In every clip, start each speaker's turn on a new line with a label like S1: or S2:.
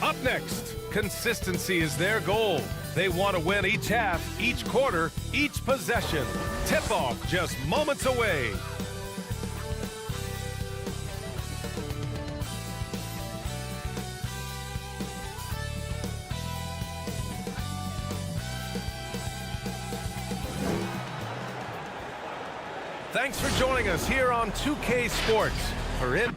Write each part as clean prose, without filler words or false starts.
S1: Up next, consistency is their goal. They want to win each half, each quarter, each possession. Tip-off just moments away. Thanks for joining us here on 2K Sports. For it.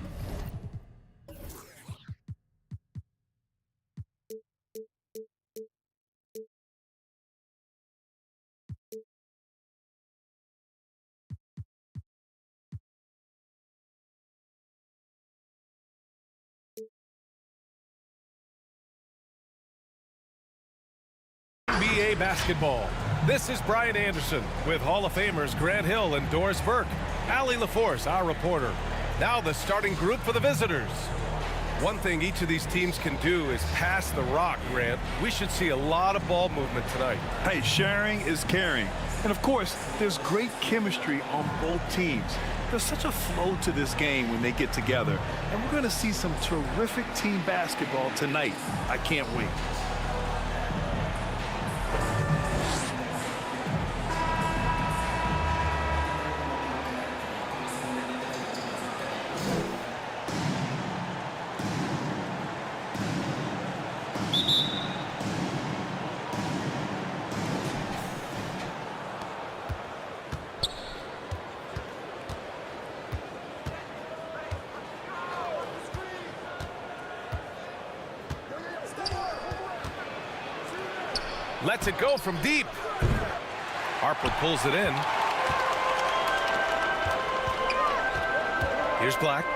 S1: PBA basketball. This is Brian Anderson with Hall of Famers Grant Hill and Doris Burke. Allie LaForce, our reporter. Now the starting group for the visitors. One thing each of these teams can do is pass the rock, Grant. We should see a lot of ball movement tonight.
S2: Hey, sharing is caring. And of course, there's great chemistry on both teams. There's such a flow to this game when they get together. And we're going to see some terrific team basketball tonight. I can't wait.
S1: Lets it go from deep. Harper pulls it in. Here's Black.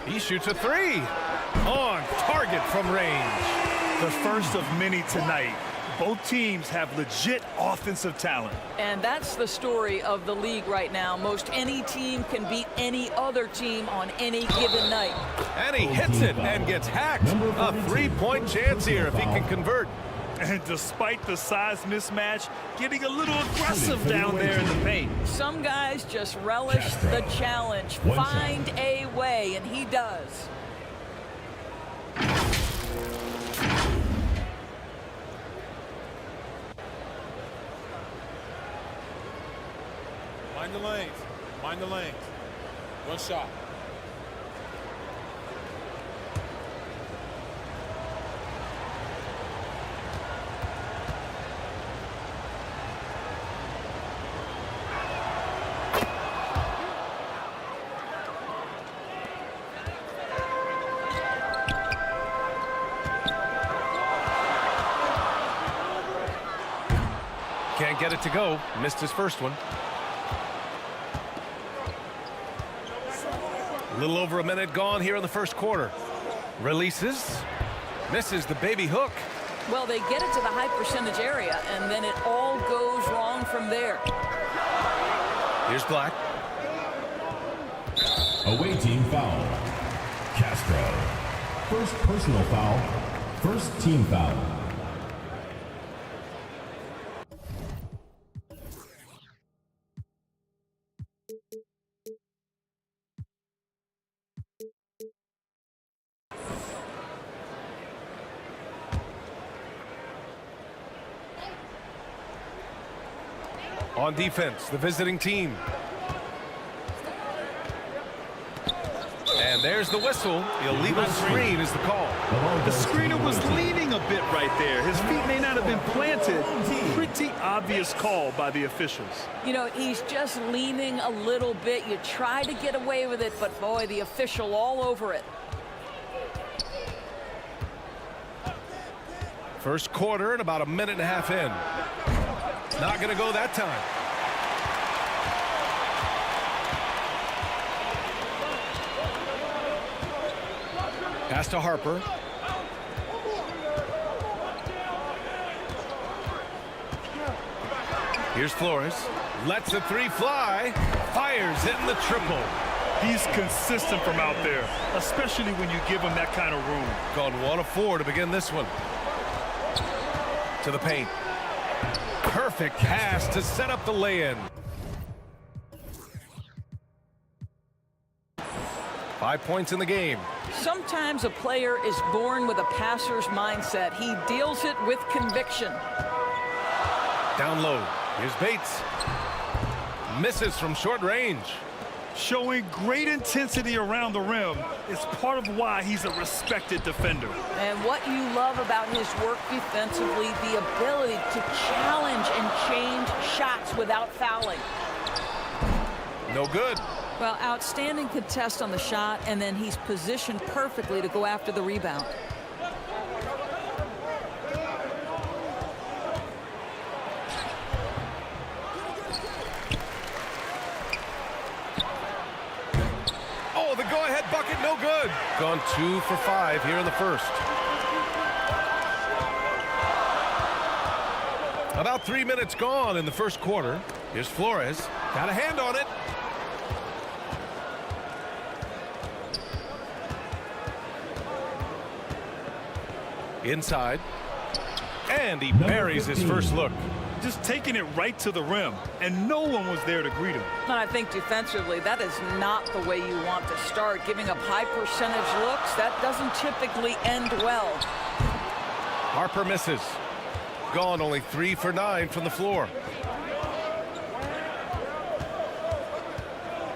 S1: He shoots a three. On target from range.
S2: The first of many tonight. Both teams have legit offensive talent.
S3: And that's the story of the league right now. Most any team can beat any other team on any given night.
S1: And he hits it and gets hacked. A three-point chance here if he can convert.
S2: And despite the size mismatch, getting a little aggressive down there in the paint.
S3: Some guys just relish the challenge. Find a way, and he does.
S4: Mind the lanes. Mind the lanes. One shot.
S1: Can't get it to go. Missed his first one. A little over a minute gone here in the first quarter. Releases. Misses the baby hook.
S3: Well, they get it to the high percentage area, and then it all goes wrong from there.
S1: Here's Black.
S5: Away team foul. Castro. First personal foul. First team foul.
S1: On defense, the visiting team. And there's the whistle. Illegal screen is the call.
S2: The screener was leaning a bit right there. His feet may not have been planted. Pretty obvious call by the officials.
S3: You know, he's just leaning a little bit. You try to get away with it, but boy, the official all over it.
S1: First quarter and about a minute and a half in. Not going to go that time. Pass to Harper. Here's Flores. Lets the three fly. Fires it in the triple.
S2: He's consistent from out there, especially when you give him that kind of room.
S1: Gone 1 of 4 to begin this one. To the paint. Perfect pass to set up the lay-in. 5 points in the game.
S3: Sometimes a player is born with a passer's mindset. He deals it with conviction.
S1: Down low. Here's Bates. Misses from short range.
S2: Showing great intensity around the rim is part of why he's a respected defender.
S3: And what you love about his work defensively, the ability to challenge and change shots without fouling.
S1: No good.
S3: Well, outstanding contest on the shot, and then he's positioned perfectly to go after the rebound.
S1: Oh, the go-ahead bucket, no good. Gone 2 for 5 here in the first. About 3 minutes gone in the first quarter. Here's Flores. Got a hand on it. Inside. And he buries his first look.
S2: Just taking it right to the rim, and no one was there to greet him.
S3: And I think defensively, that is not the way you want to start. Giving up high percentage looks, that doesn't typically end well.
S1: Harper misses. Gone only 3 for 9 from the floor.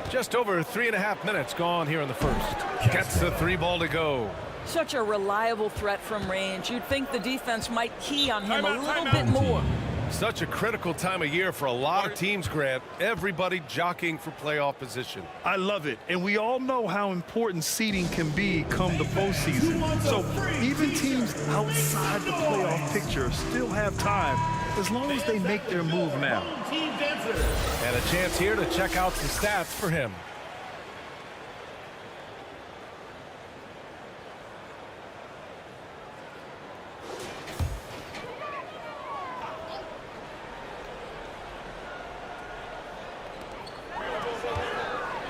S1: Just over 3.5 minutes gone here in the first. Gets the 3 ball to go.
S3: Such a reliable threat from range. You'd think the defense might key on him a little
S4: Timeout.
S3: bit more.
S1: Such a critical time of year for a lot of teams, Grant. Everybody jockeying for playoff position.
S2: I love it, and we all know how important seeding can be come the postseason. So even teams outside the playoff picture still have time as long as they make their move now.
S1: And a chance here to check out some stats for him.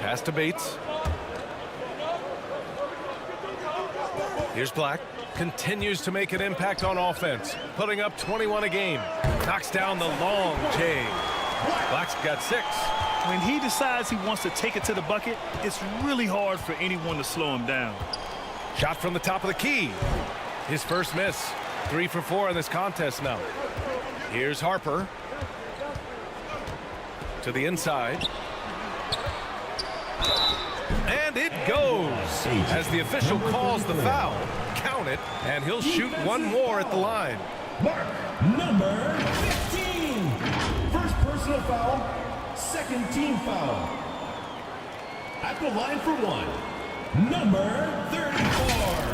S1: Pass to Bates. Here's Black. Continues to make an impact on offense, putting up 21 a game. Knocks down the long J. Black's got 6.
S2: When he decides he wants to take it to the bucket, it's really hard for anyone to slow him down.
S1: Shot from the top of the key. His first miss. 3 for 4 in this contest now. Here's Harper. To the inside. And it goes as the official calls the foul. Count it, and he'll shoot one more at the line.
S5: Mark number 15. First personal foul, second team foul. At the line for 1, number 34.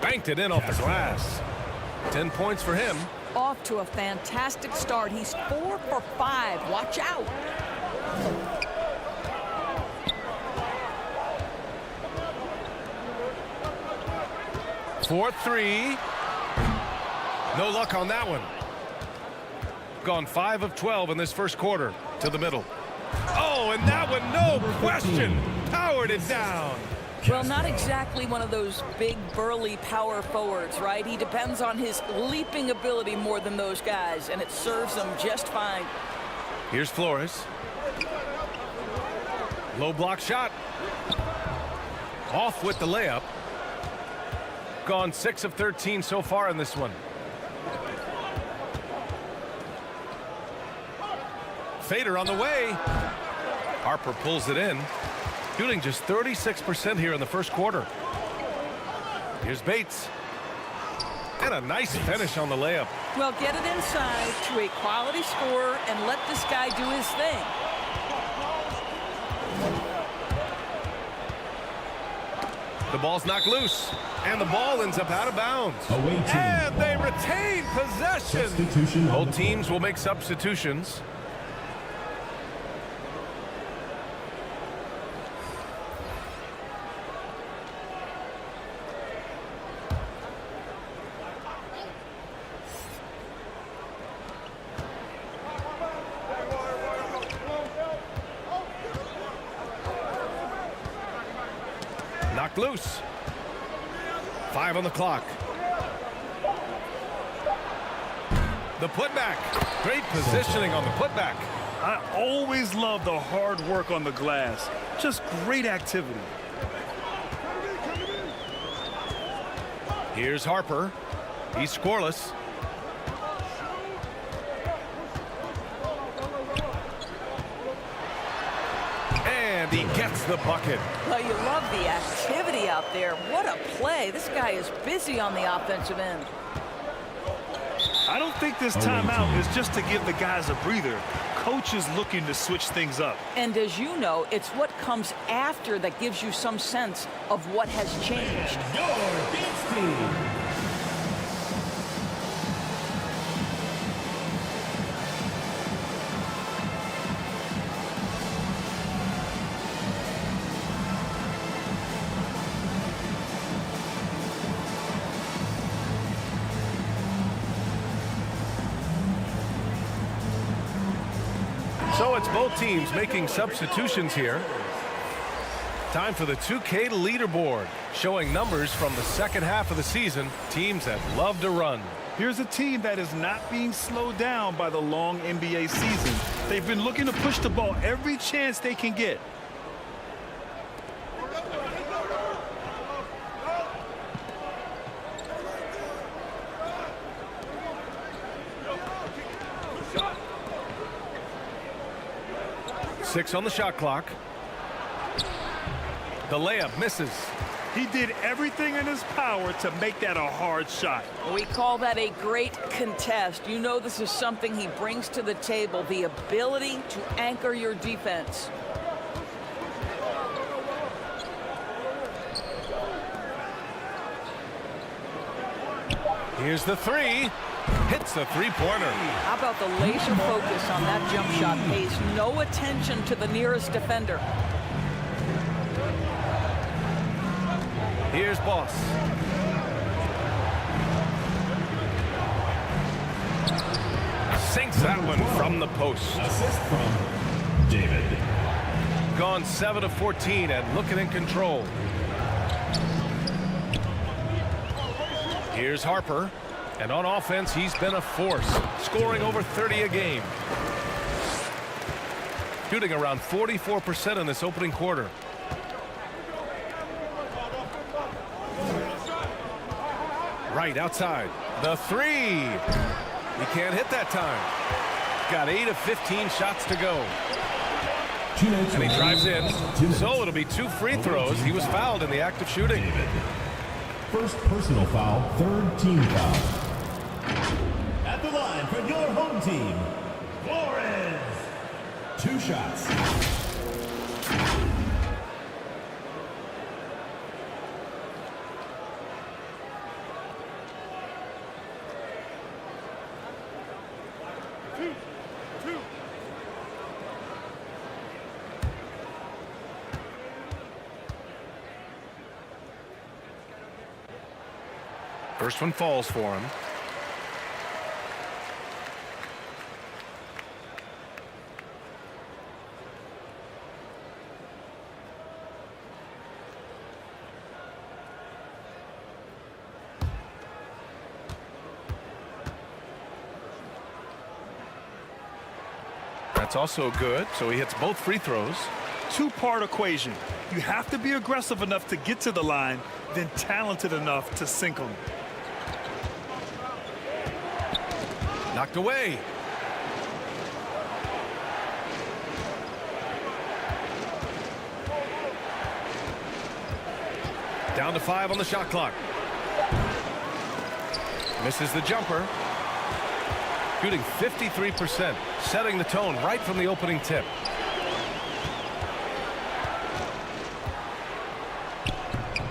S1: Banked it in off the glass. 10 points for him.
S3: Off to a fantastic start. He's 4 for 5. Watch out.
S1: For 3. No luck on that one. Gone 5 of 12 in this first quarter. To the middle. Oh, and that one, no question. Powered it down.
S3: Well, not exactly one of those big, burly power forwards, right? He depends on his leaping ability more than those guys, and it serves him just fine.
S1: Here's Flores. Low block shot. Off with the layup. Gone 6 of 13 so far in this one. Fader on the way. Harper pulls it in. Shooting just 36% here in the first quarter. Here's Bates. And a nice finish on the layup.
S3: Well, get it inside to a quality scorer and let this guy do his thing.
S1: The ball's knocked loose, and the ball ends up out of bounds.
S5: Away team.
S1: And they retain possession.
S5: Substitution on
S1: Both
S5: the
S1: teams will make substitutions. Knocked loose. 5 on the clock. The putback. Great positioning on the putback.
S2: I always love the hard work on the glass. Just great activity.
S1: Here's Harper. He's scoreless. And he gets the bucket.
S3: Well, you love the activity out there. What a play. This guy is busy on the offensive end.
S2: I don't think this timeout is just to give the guys a breather. Coach is looking to switch things up.
S3: And as you know, it's what comes after that gives you some sense of what has changed.
S5: Your beats team.
S1: So it's both teams making substitutions here. Time for the 2K leaderboard, showing numbers from the second half of the season, teams that love to run.
S2: Here's a team that is not being slowed down by the long NBA season. They've been looking to push the ball every chance they can get.
S1: Six on the shot clock. The layup misses.
S2: He did everything in his power to make that a hard shot.
S3: We call that a great contest. You know this is something he brings to the table, the ability to anchor your defense.
S1: Here's the three. Hits the three-pointer.
S3: How about the laser focus on that jump shot? Pays no attention to the nearest defender.
S1: Here's Boss. Sinks that one from the post.
S5: Assist from David.
S1: Gone 7 of 14 and looking in control. Here's Harper. And on offense, he's been a force, scoring over 30 a game. Shooting around 44% in this opening quarter. Right outside. The three. He can't hit that time. Got 8 of 15 shots to go. And he drives in. So it'll be 2 free throws. He was fouled in the act of shooting.
S5: David. First personal foul, third team foul. At the line for your home team, Flores. 2 shots.
S1: First one falls for him. That's also good, so he hits both free throws.
S2: Two-part equation. You have to be aggressive enough to get to the line, then talented enough to sink them.
S1: Knocked away. Down to 5 on the shot clock. Misses the jumper. Shooting 53%, setting the tone right from the opening tip.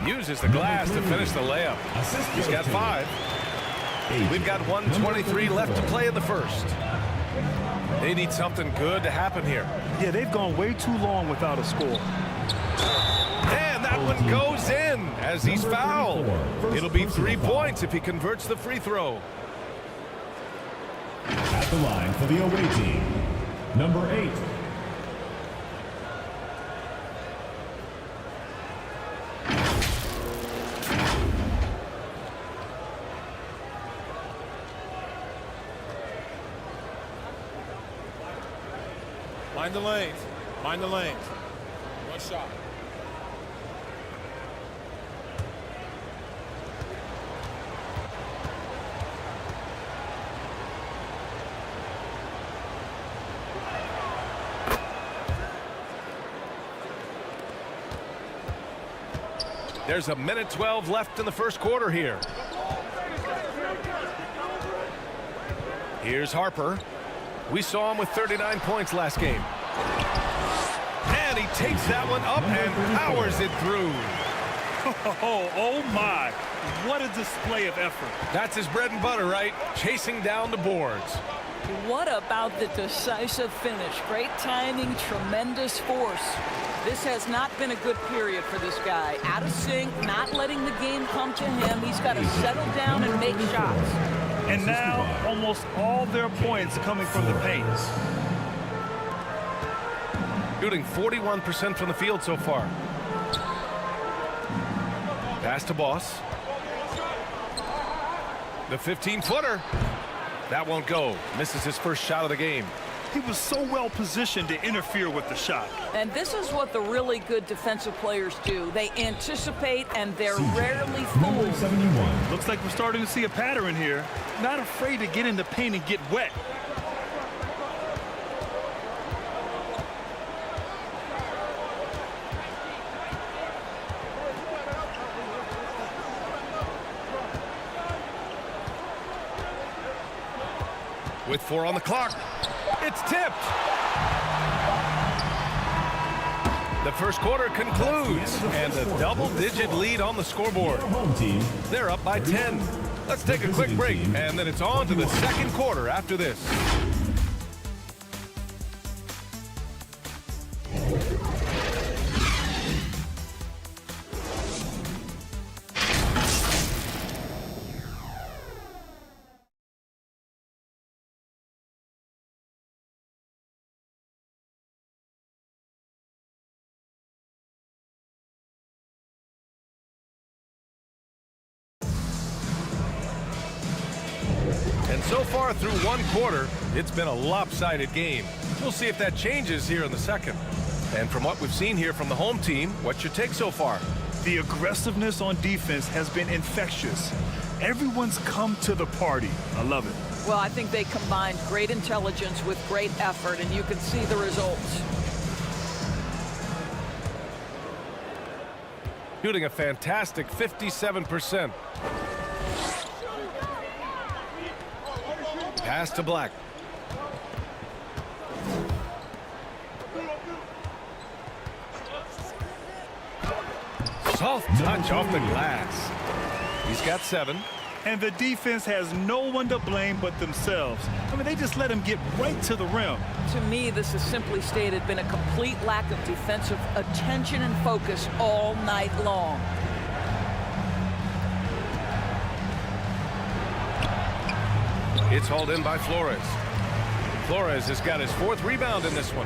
S1: Uses the glass to finish the layup. He's got 5. We've got 1:23 left to play in the first. They need something good to happen here.
S2: Yeah, they've gone way too long without a score.
S1: And that one goes in as he's fouled. It'll be 3 points if he converts the free throw.
S5: At the line for the away team, number 8.
S4: Mind the lanes. Mind the lanes. 1 shot.
S1: There's a minute 12 left in the first quarter here. Here's Harper. We saw him with 39 points last game. And he takes that one up and powers it through.
S2: Oh my. What a display of effort.
S1: That's his bread and butter, right? Chasing down the boards.
S3: What about the decisive finish? Great timing, tremendous force. This has not been a good period for this guy. Out of sync, not letting the game come to him. He's got to settle down and make shots.
S2: And now almost all their points coming from the paint.
S1: Shooting 41% from the field so far. Pass to Boss. The 15-footer. That won't go. Misses his first shot of the game.
S2: He was so well positioned to interfere with the shot.
S3: And this is what the really good defensive players do. They anticipate and they're rarely fooled.
S5: 71.
S2: Looks like we're starting to see a pattern here. Not afraid to get in the paint and get wet.
S1: With 4 on the clock. It's tipped. The first quarter concludes, and a double-digit lead on the scoreboard.
S5: Home team.
S1: They're up by 10. Let's take a quick break, and then it's on to the second quarter after this. And so far through one quarter, it's been a lopsided game. We'll see if that changes here in the second. And from what we've seen here from the home team, what's your take so far?
S2: The aggressiveness on defense has been infectious. Everyone's come to the party. I love it.
S3: Well, I think they combined great intelligence with great effort, and you can see the results.
S1: Shooting a fantastic 57%. Pass to Black. Soft touch off the glass. He's got 7.
S2: And the defense has no one to blame but themselves. I mean, they just let him get right to the rim.
S3: To me, this has simply stated been a complete lack of defensive attention and focus all night long.
S1: It's hauled in by Flores. Flores has got his 4th rebound in this one.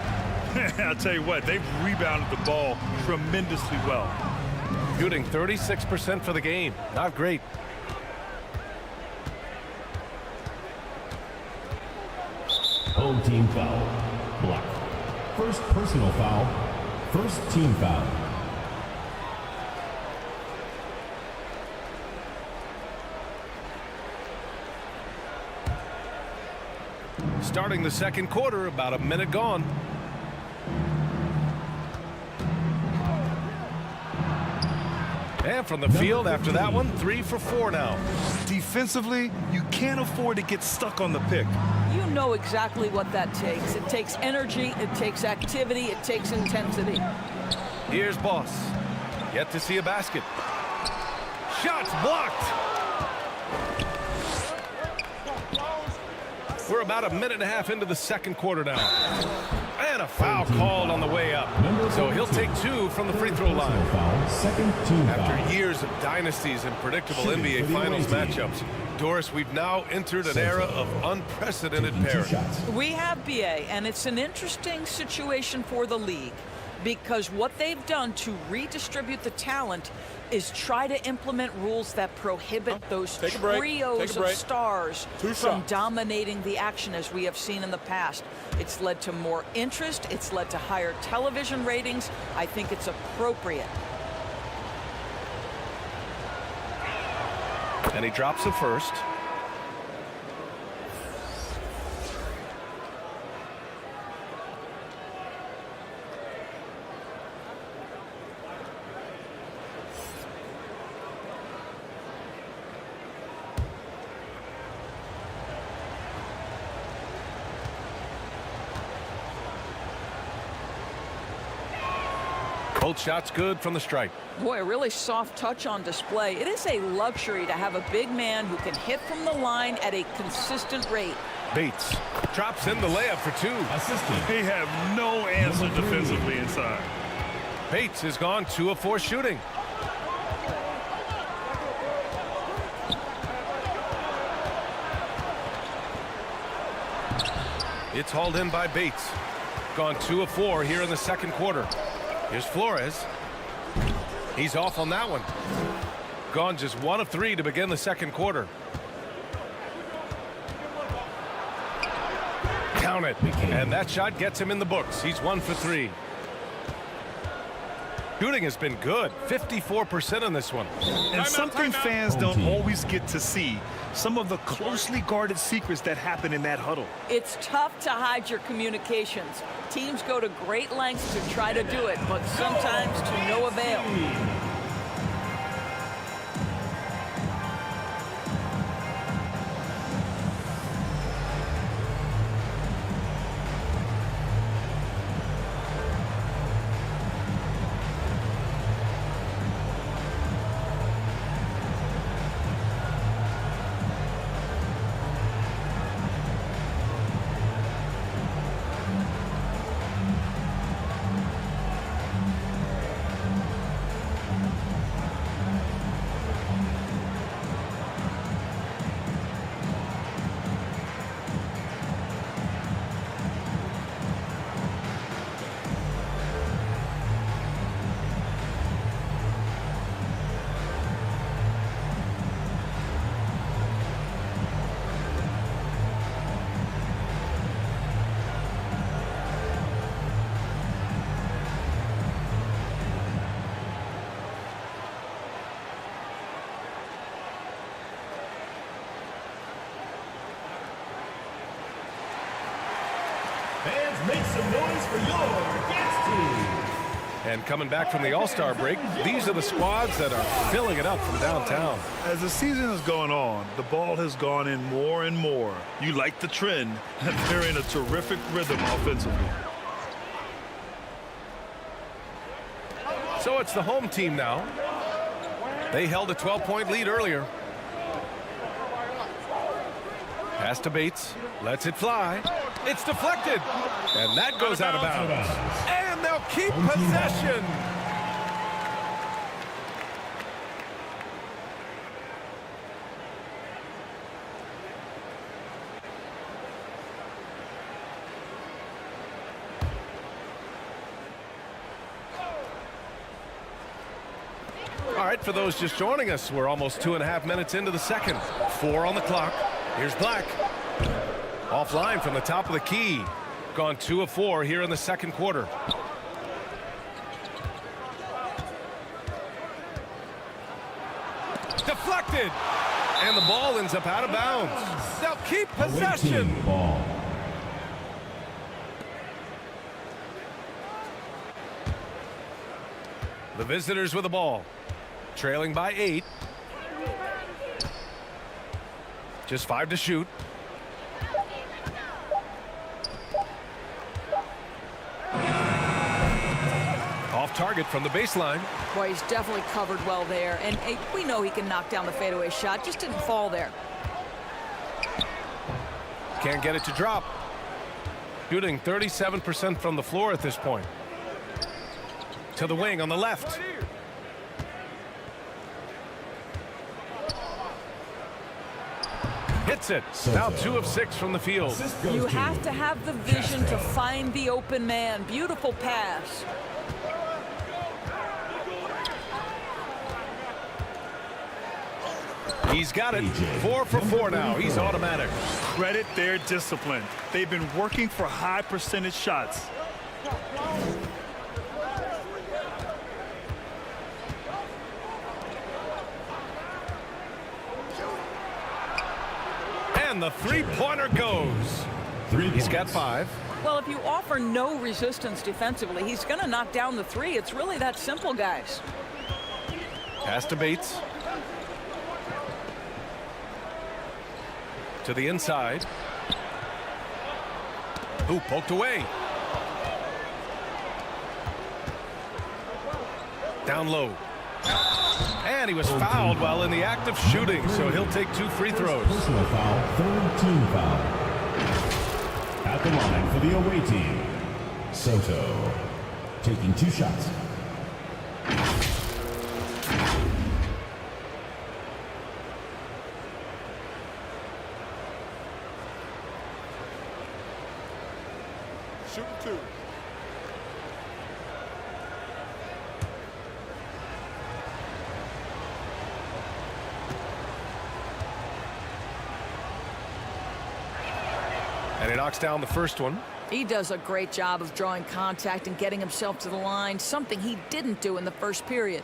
S2: I'll tell you what, they've rebounded the ball tremendously well.
S1: Shooting 36% for the game. Not great.
S5: Home team foul. Black. First personal foul. First team foul.
S1: Starting the second quarter, about a minute gone. And from the field after that one, 3 for 4 now.
S2: Defensively, you can't afford to get stuck on the pick.
S3: You know exactly what that takes. It takes energy, it takes activity, it takes intensity.
S1: Here's Boss. Yet to see a basket. Shots blocked. We're about a minute and a half into the second quarter now. And a foul called on the way up. So he'll take 2 from the free throw line. After years of dynasties and predictable NBA Finals matchups, Doris, we've now entered an era of unprecedented pairings.
S3: We have BA, and it's an interesting situation for the league because what they've done to redistribute the talent is try to implement rules that prohibit those trios of stars from dominating the action as we have seen in the past. It's led to more interest. It's led to higher television ratings. I think it's appropriate.
S1: And he drops the first. Both shots good from the stripe.
S3: Boy, a really soft touch on display. It is a luxury to have a big man who can hit from the line at a consistent rate.
S1: Bates drops in the layup for 2.
S2: They have no answer defensively inside.
S1: Bates has gone 2 of 4 shooting. It's hauled in by Bates. Gone 2 of 4 here in the second quarter. Here's Flores. He's off on that one. Gone just 1 of 3 to begin the second quarter. Count it. And that shot gets him in the books. He's 1 for 3. Shooting has been good. 54% on this one.
S2: And something fans don't always get to see. Some of the closely guarded secrets that happen in that huddle.
S3: It's tough to hide your communications. Teams go to great lengths to try to do it, but sometimes to no avail.
S5: Fans, make some noise for your guest team.
S1: And coming back from the All-Star break, these are the squads that are filling it up from downtown.
S2: As the season has gone on, the ball has gone in more and more. You like the trend, and they're in a terrific rhythm offensively.
S1: So it's the home team now. They held a 12-point lead earlier. Pass to Bates. Lets it fly. It's deflected. And that goes out of bounds. And they'll keep possession. All right, for those just joining us, we're almost 2.5 minutes into the second. 4 on the clock. Here's Black. Offline from the top of the key. Gone 2 of 4 here in the second quarter. Deflected. And the ball ends up out of bounds. They'll keep possession. The visitors with the ball. Trailing by 8. Just 5 to shoot. Off soft target from the baseline.
S3: Boy, he's definitely covered well there. And we know he can knock down the fadeaway shot. Just didn't fall there.
S1: Can't get it to drop. Shooting 37% from the floor at this point. To the wing on the left. Hits it. Now 2 of 6 from the field.
S3: You have to have the vision to find the open man. Beautiful pass.
S1: He's got it. 4 for 4 now. He's automatic.
S2: Credit their discipline. They've been working for high percentage shots.
S1: And the three-pointer goes. He's got 5.
S3: Well, if you offer no resistance defensively, he's going to knock down the 3. It's really that simple, guys.
S1: Pass to Bates. To the inside. Ooh, poked away. Down low. And he was fouled while in the act of shooting, so he'll take 2 free throws.
S5: Personal foul, 3rd team foul. At the line for the away team, Soto, taking 2 shots.
S4: Shooting 2.
S1: And he knocks down the first one.
S3: He does a great job of drawing contact and getting himself to the line, something he didn't do in the first period.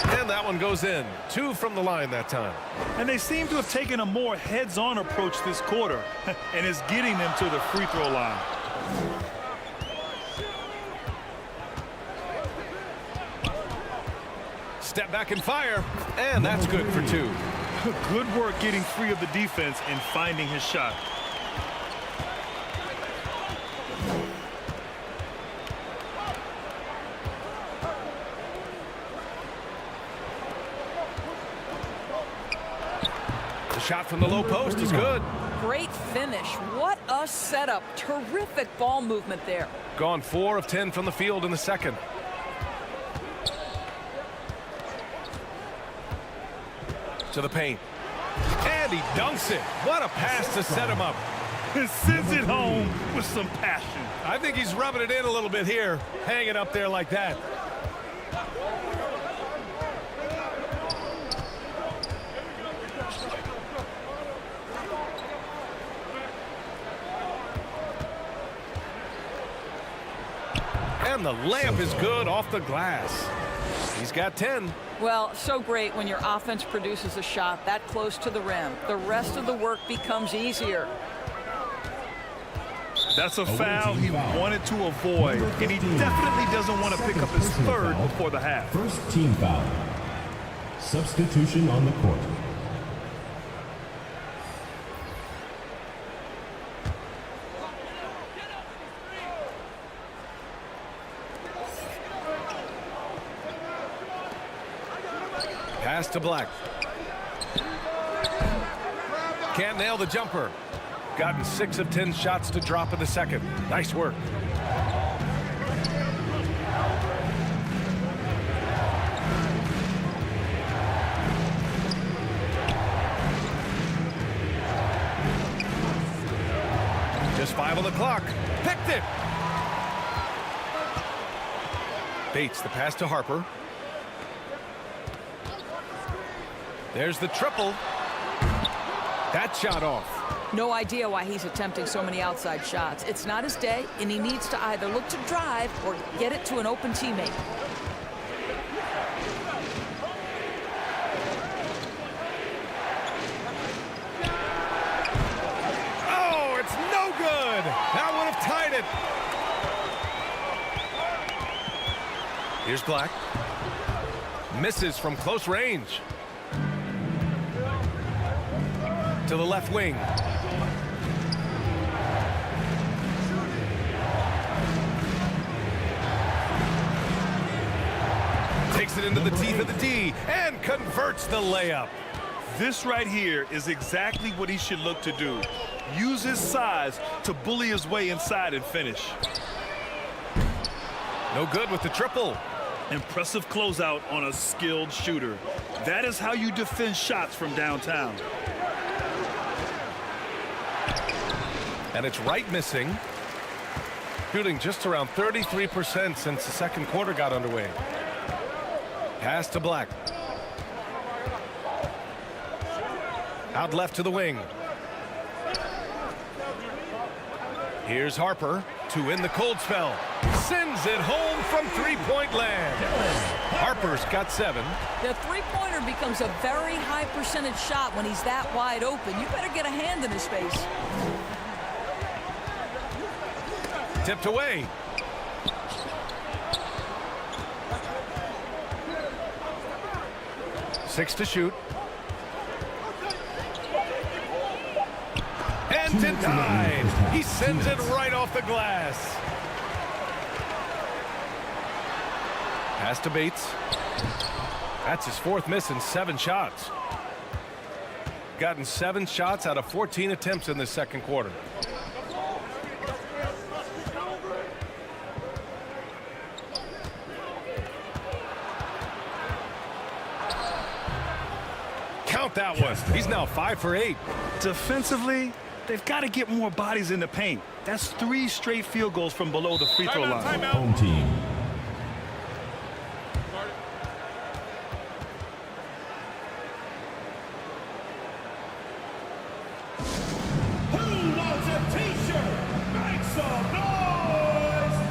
S1: And that one goes in. 2 from the line that time.
S2: And they seem to have taken a more heads-on approach this quarter, and is getting them to the free throw line.
S1: Step back and fire. And that's good for 2.
S2: Good work getting free of the defense and finding his shot.
S1: Shot from the low post is good.
S3: Great finish. What a setup. Terrific ball movement there.
S1: Gone 4 of 10 from the field in the second. To the paint. And he dunks it. What a pass to set him up.
S2: And sends it home with some passion.
S1: I think he's rubbing it in a little bit here, hanging up there like that. And the layup is good off the glass. He's got 10.
S3: Well, so great when your offense produces a shot that close to the rim. The rest of the work becomes easier.
S2: That's a foul he wanted to avoid, and he definitely doesn't want to pick up his 3rd before the half.
S5: 1st team foul. Substitution on the court.
S1: Pass to Black. Can't nail the jumper. Gotten 6 of 10 shots to drop in the second. Nice work. Just 5 on the clock. Picked it. Bates the pass to Harper. There's the triple. That shot off.
S3: No idea why he's attempting so many outside shots. It's not his day, and he needs to either look to drive or get it to an open teammate.
S1: Oh, it's no good. That would have tied it. Here's Black. Misses from close range. To the left wing. Takes it into the teeth of the D and converts the layup.
S2: This right here is exactly what he should look to do. Use his size to bully his way inside and finish.
S1: No good with the triple.
S2: Impressive closeout on a skilled shooter. That is how you defend shots from downtown.
S1: And it's right missing. Shooting just around 33% since the second quarter got underway. Pass to Black. Out left to the wing. Here's Harper to end the cold spell. Sends it home from three-point land. Harper's got 7.
S3: The three-pointer becomes a very high percentage shot when he's that wide open. You better get a hand in his face.
S1: Tipped away. Six to shoot. And denied. He sends it right off the glass. Pass to Bates. That's his 4th miss in 7 shots. Gotten 7 shots out of 14 attempts in the second quarter. Count that one. He's now 5 for 8.
S2: Defensively, they've got to get more bodies in the paint. That's 3 straight field goals from below the free throw line.
S5: Home team. Who wants a t-shirt? Make some noise!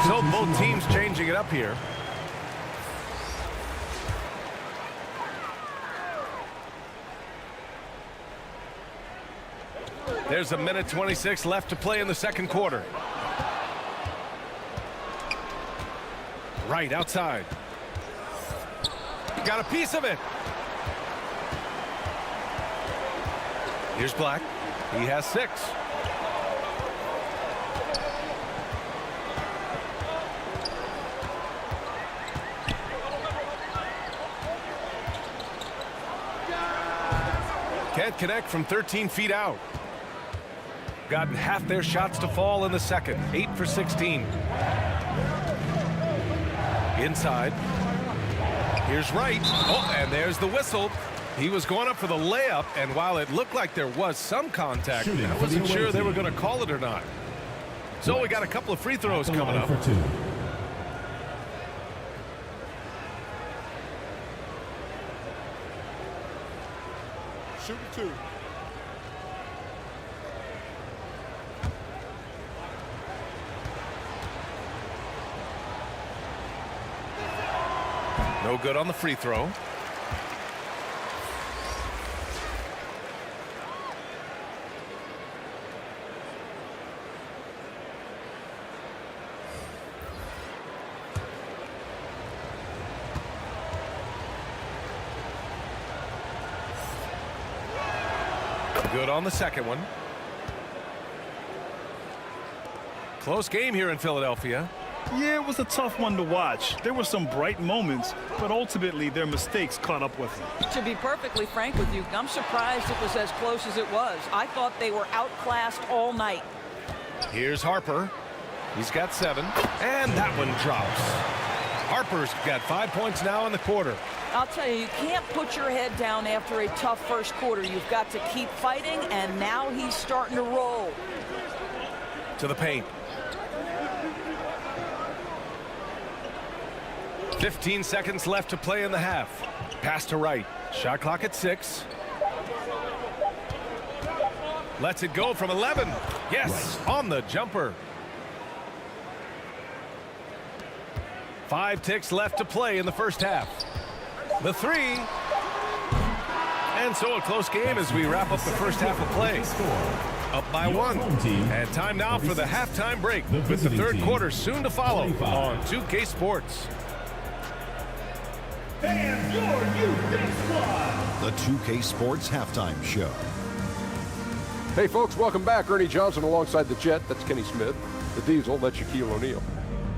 S1: So both teams changing it up here. There's a minute 26 left to play in the second quarter. Right outside. Got a piece of it. Here's Black. He has 6. Can't connect from 13 feet out. Gotten half their shots to fall in the second. 8 for 16. Inside. Here's Wright. Oh, and there's the whistle. He was going up for the layup, and while it looked like there was some contact, I wasn't sure they were going to call it or not. So we got a couple of free throws coming up.
S4: Shooting 2.
S1: No good on the free throw. Good on the second one. Close game here in Philadelphia.
S2: Yeah, it was a tough one to watch. There were some bright moments, but ultimately their mistakes caught up with them.
S3: To be perfectly frank with you, I'm surprised it was as close as it was. I thought they were outclassed all night.
S1: Here's Harper. He's got 7, and that one drops. Harper's got 5 points now in the quarter.
S3: I'll tell you, you can't put your head down after a tough first quarter. You've got to keep fighting, and now he's starting to roll.
S1: To the paint. 15 seconds left to play in the half. Pass to right. Shot clock at 6. Lets it go from 11. Yes, on the jumper. 5 ticks left to play in the first half. The 3. And so a close game as we wrap up the first half of play. Up by 1. And time now for the halftime break, with the third quarter soon to follow on 2K Sports.
S5: And your new big squad.
S6: The 2K Sports Halftime Show.
S7: Hey folks, welcome back. Ernie Johnson alongside the Jet. That's Kenny Smith. The Diesel, that's Shaquille O'Neal.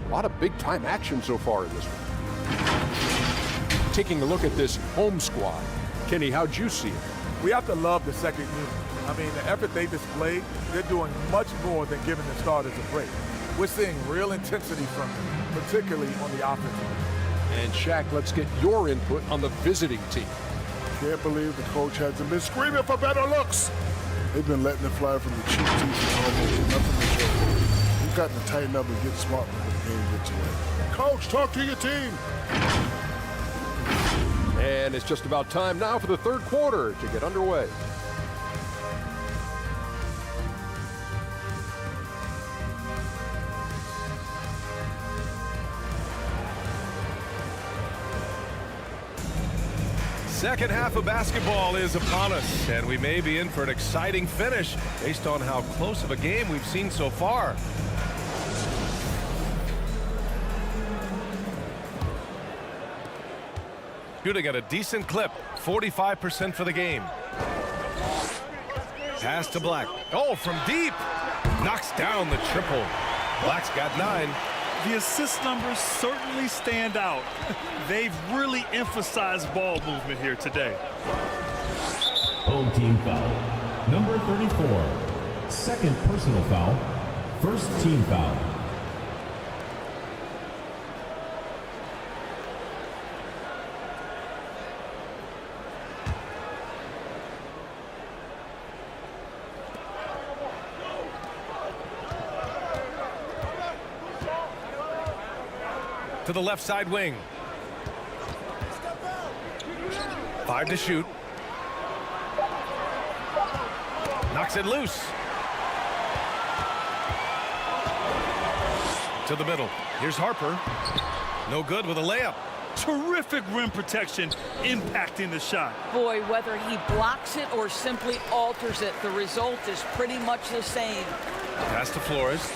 S7: A lot of big time action so far in this one. Taking a look at this home squad. Kenny, how'd you see it?
S4: We have to love the second unit. I mean, the effort they displayed, they're doing much more than giving the starters a break. We're seeing real intensity from them, particularly on the offensive end.
S7: And Shaq, let's get your input on the visiting team.
S8: Can't believe the coach hasn't been screaming for better looks. They've been letting it fly from the cheap teeth and almost nothing to show. You've got to tighten up and get smart before the game gets away. Coach, talk to your team.
S7: And it's just about time now for the third quarter to get underway.
S1: Second half of basketball is upon us, and we may be in for an exciting finish based on how close of a game we've seen so far. Shooting at a decent clip, 45% for the game. Pass to Black. Oh, from deep. Knocks down the triple. Black's got 9.
S2: The assist numbers certainly stand out. They've really emphasized ball movement here today.
S5: Home team foul. Number 34. Second personal foul. First team foul.
S1: To the left side wing. 5 to shoot. Knocks it loose. To the middle. Here's Harper. No good with a layup.
S2: Terrific rim protection impacting the shot.
S3: Boy, whether he blocks it or simply alters it, the result is pretty much the same.
S1: Pass to Flores.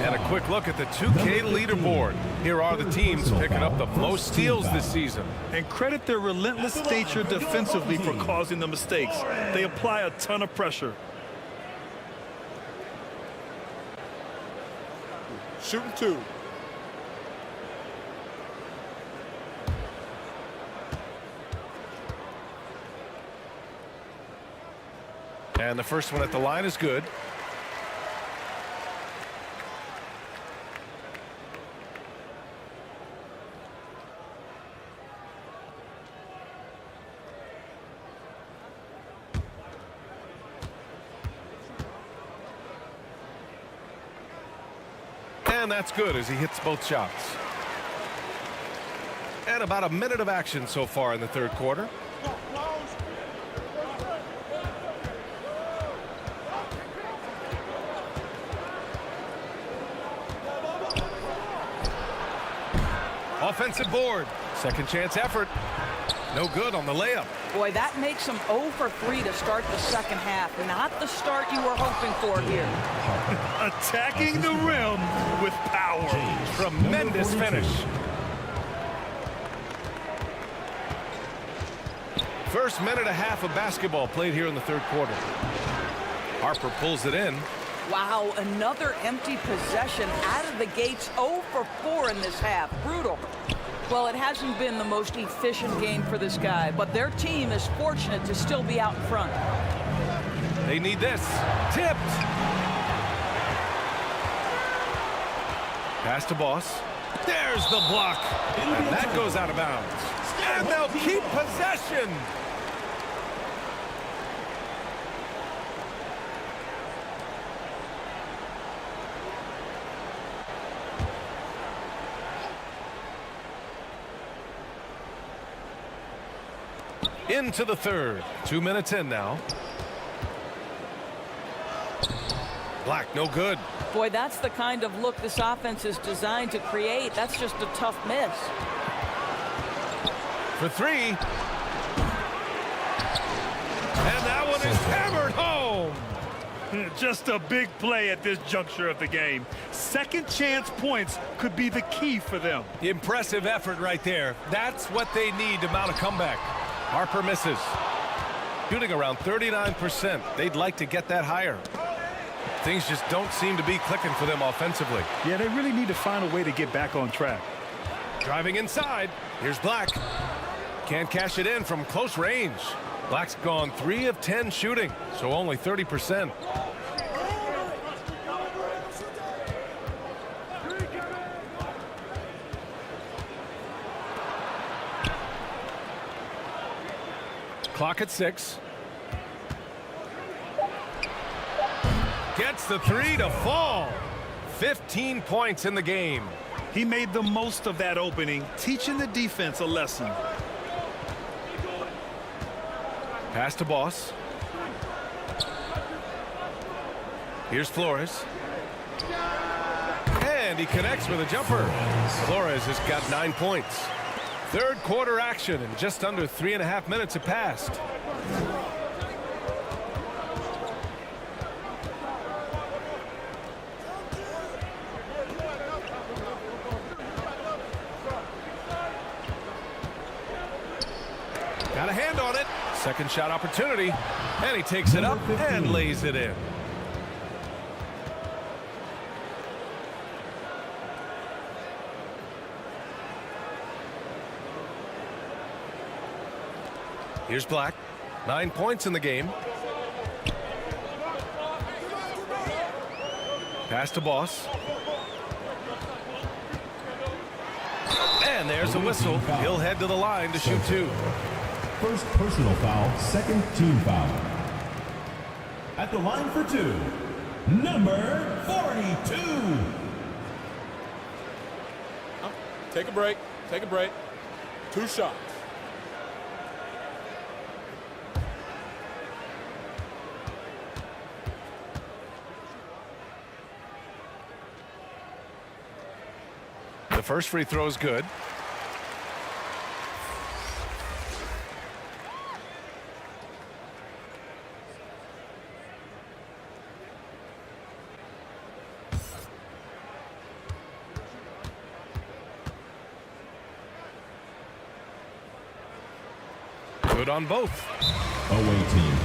S1: And a quick look at the 2K leaderboard. Here are the teams picking up the most steals this season.
S2: And credit their relentless nature defensively for causing the mistakes. They apply a ton of pressure.
S8: Shooting 2.
S1: And the first one at the line is good. And that's good as he hits both shots. And about a minute of action so far in the third quarter. Offensive board. Second chance effort. No good on the layup.
S3: Boy, that makes him 0 for 3 to start the second half. Not the start you were hoping for here.
S2: Attacking the rim with power.
S1: Tremendous finish. First minute and a half of basketball played here in the third quarter. Harper pulls it in.
S3: Wow, another empty possession out of the gates. 0 for 4 in this half. Brutal. Well, it hasn't been the most efficient game for this guy, but their team is fortunate to still be out in front.
S1: They need this. Tipped. Pass to Boss. There's the block. And that goes out of bounds. And they'll keep possession. Into the third. 2 minutes in now. Black, no good.
S3: Boy, that's the kind of look this offense is designed to create. That's just a tough miss.
S1: For three. And that one is hammered home.
S2: Just a big play at this juncture of the game. Second chance points could be the key for them.
S1: Impressive effort right there. That's what they need to mount a comeback. Harper misses. Shooting around 39%. They'd like to get that higher. Things just don't seem to be clicking for them offensively.
S2: Yeah, they really need to find a way to get back on track.
S1: Driving inside. Here's Black. Can't cash it in from close range. Black's gone 3 of 10 shooting, so only 30%. Clock at 6. Gets the 3 to fall. 15 points in the game.
S2: He made the most of that opening, teaching the defense a lesson.
S1: Pass to Boss. Here's Flores. And he connects with a jumper. Flores has got 9 points. Third quarter action, and just under 3.5 minutes have passed. Got a hand on it. Second shot opportunity. And he takes it up and lays it in. Here's Black. 9 points in the game. Pass to Boss. And there's a whistle. He'll head to the line to shoot 2.
S5: First personal foul, second team foul. At the line for 2, number 42.
S9: Take a break. Take a break. 2 shots.
S1: The first free throw is good. Good on both.
S5: Away team.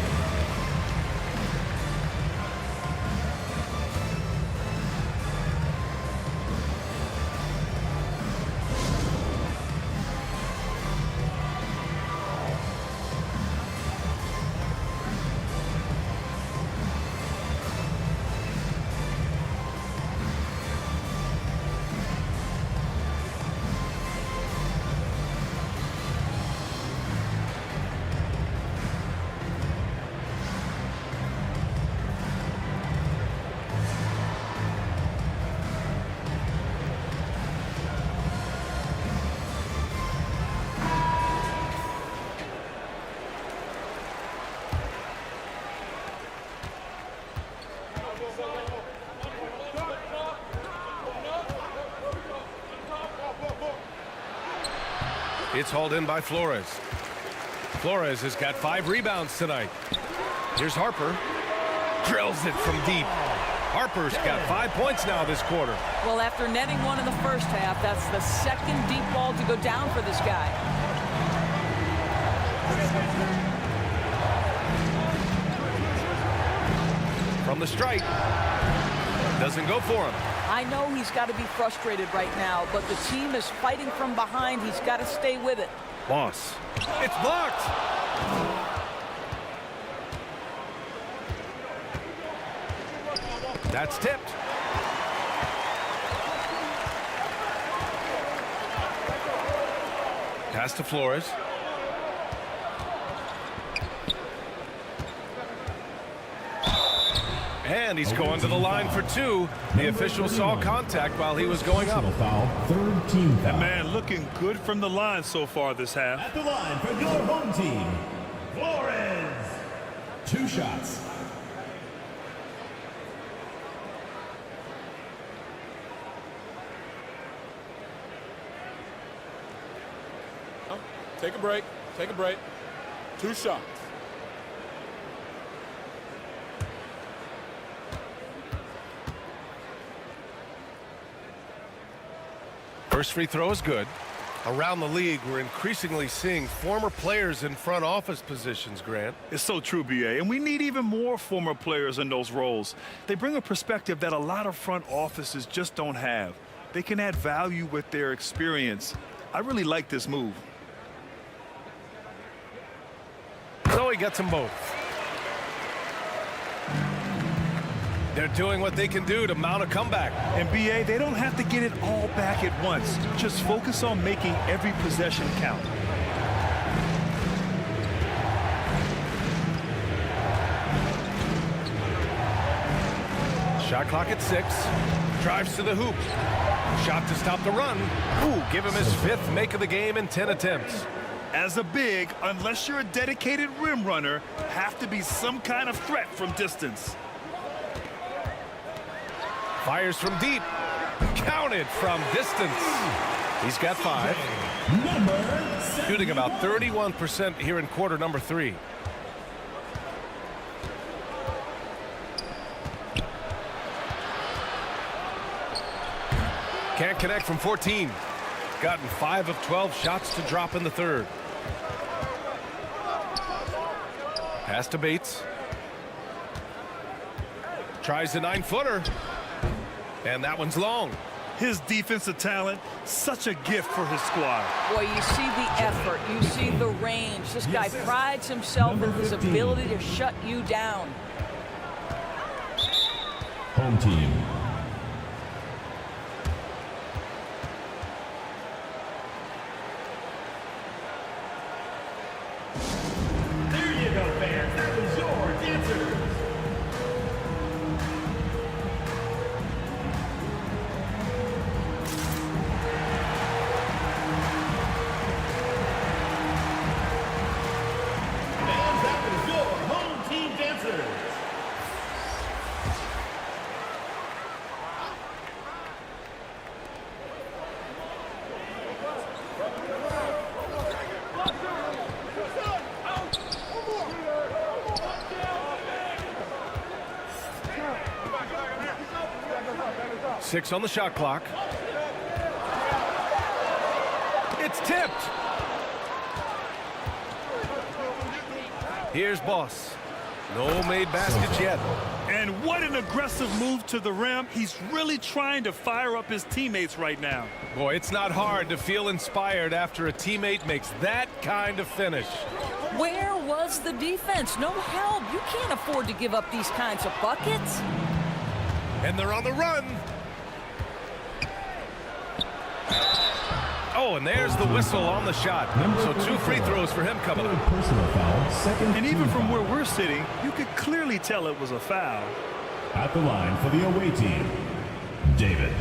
S1: It's hauled in by Flores. Flores has got 5 rebounds tonight. Here's Harper. Drills it from deep. Harper's got 5 points now this quarter.
S3: Well, after netting 1 in the first half, that's the second deep ball to go down for this guy.
S1: From the stripe. Doesn't go for him.
S3: I know he's got to be frustrated right now, but the team is fighting from behind. He's got to stay with it.
S1: Boss. It's blocked. That's tipped. Pass to Flores. And he's going to the line for two. The official saw contact while he was going up.
S5: Foul, third team foul.
S2: That man looking good from the line so far this half.
S5: At the line for your home team, Flores. 2 shots.
S9: Take a break. Take a break. 2 shots.
S1: First free throw is good. Around the league, we're increasingly seeing former players in front office positions, Grant.
S2: It's so true, BA, and we need even more former players in those roles. They bring a perspective that a lot of front offices just don't have. They can add value with their experience. I really like this move.
S1: So he gets them both. They're doing what they can do to mount a comeback.
S2: And BA, they don't have to get it all back at once. Just focus on making every possession count.
S1: Shot clock at 6. Drives to the hoop. Shot to stop the run. Ooh, give him his 5th make of the game in 10 attempts.
S2: As a big, unless you're a dedicated rim runner, have to be some kind of threat from distance.
S1: Fires from deep. Counted from distance. He's got 5. Shooting about 31% here in quarter number 3. Can't connect from 14. Gotten 5 of 12 shots to drop in the 3rd. Pass to Bates. Tries the 9-footer. And that one's long.
S2: His defensive talent, such a gift for his squad.
S3: Boy, you see the effort. You see the range. This guy prides himself in his ability to shut you down.
S5: Home team. There you go, fans. That was your dancers.
S1: Six on the shot clock. It's tipped. Here's Boss. No made baskets yet.
S2: And what an aggressive move to the rim. He's really trying to fire up his teammates right now.
S1: Boy, it's not hard to feel inspired after a teammate makes that kind of finish.
S3: Where was the defense? No help. You can't afford to give up these kinds of buckets.
S1: And they're on the run. Oh, and there's the whistle on the shot. So 2 free throws for him coming up.
S5: Personal foul, second.
S2: And even from where we're sitting, you could clearly tell it was a foul.
S5: At the line for the away team, David.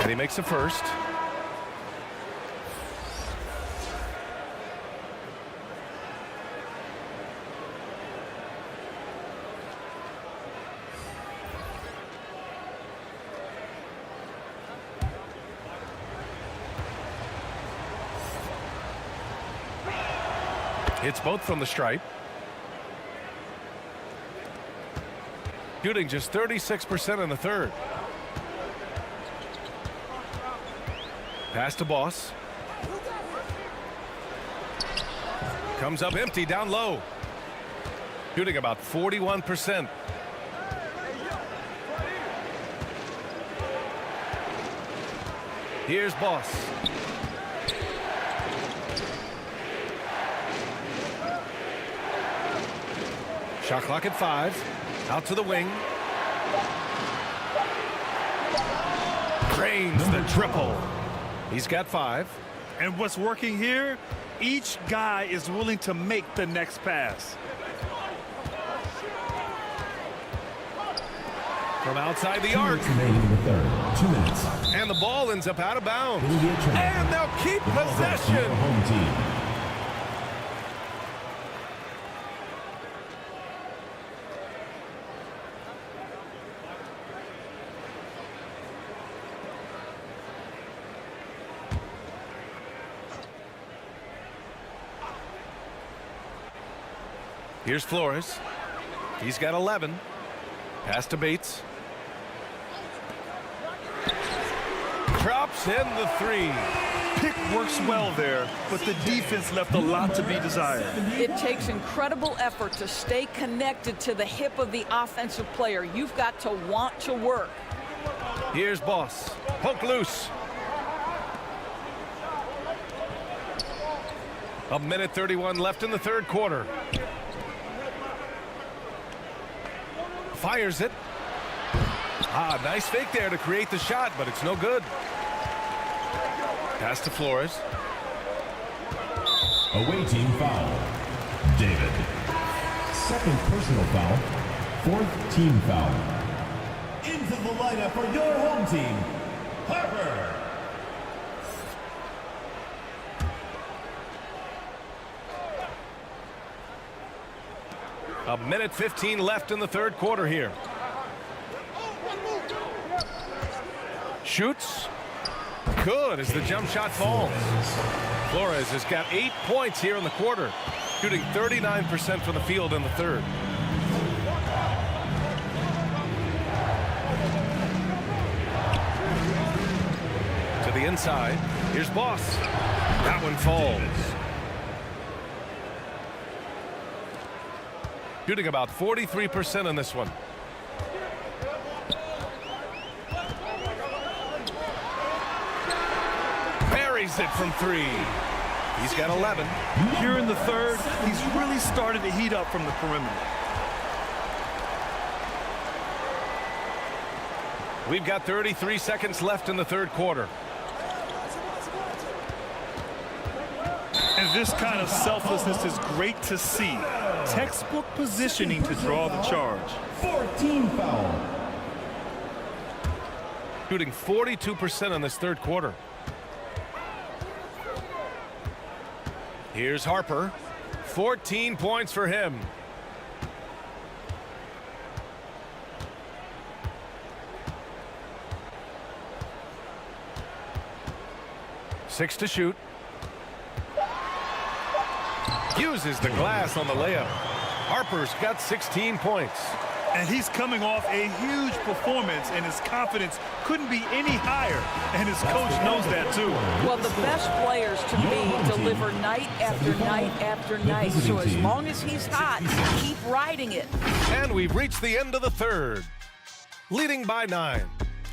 S1: And he makes the first. Hits both from the stripe. Shooting just 36% in the third. Pass to Boss. Comes up empty down low. Shooting about 41%. Here's Boss. Shot clock at 5. Out to the wing. Drains the triple. He's got 5.
S2: And what's working here, each guy is willing to make the next pass.
S1: From outside the arc.
S5: Remaining in the third. 2 minutes.
S1: And the ball ends up out of bounds.
S5: PBA
S1: And they'll keep possession.
S5: Home team.
S1: Here's Flores. He's got 11. Pass to Bates. Drops in the 3.
S2: Pick works well there, but the defense left a lot to be desired.
S3: It takes incredible effort to stay connected to the hip of the offensive player. You've got to want to work.
S1: Here's Boss. Poke loose. A minute 31 left in the third quarter. Fires it. Nice fake there to create the shot, but it's no good. Pass to Flores.
S5: Away team foul. David. Second personal foul. Fourth team foul. Into the lineup for your home team, Harper.
S1: A minute 15 left in the third quarter here. Shoots. Good as the jump shot falls. Flores has got 8 points here in the quarter, shooting 39% from the field in the third. To the inside. Here's Boss. That one falls. Shooting about 43% on this one. Buries it from 3. He's got 11.
S2: Here in the third, he's really started to heat up from the perimeter.
S1: We've got 33 seconds left in the third quarter.
S2: And this kind of selflessness is great to see. Textbook positioning to draw the charge.
S5: 14 foul.
S1: Shooting 42% in this third quarter. Here's Harper. 14 points for him. Six to shoot. Uses the glass on the layup. Harper's got 16 points.
S2: And he's coming off a huge performance, and his confidence couldn't be any higher. And his coach knows that, too.
S3: Well, the best players, to me, deliver night after night after night. So as long as he's hot, keep riding it.
S1: And we've reached the end of the third. Leading by 9.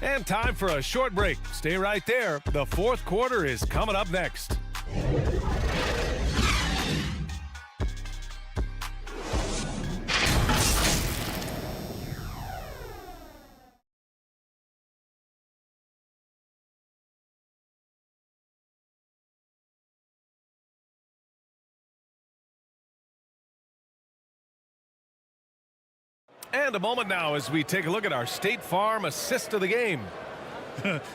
S1: And time for a short break. Stay right there. The fourth quarter is coming up next. And a moment now as we take a look at our State Farm assist of the game.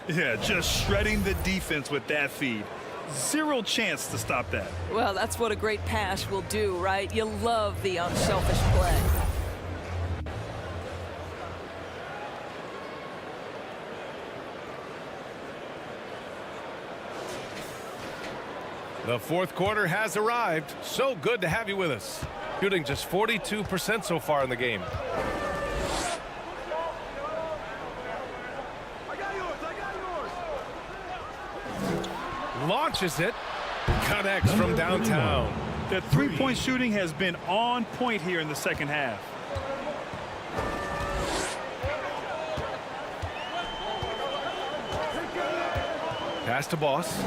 S2: Yeah, just shredding the defense with that feed. Zero chance to stop that.
S3: Well, that's what a great pass will do, right? You love the unselfish play.
S1: The fourth quarter has arrived. So good to have you with us. Shooting just 42% so far in the game. Launches it. Connects from downtown.
S2: Their three-point shooting has been on point here in the second half.
S1: Pass to Boss.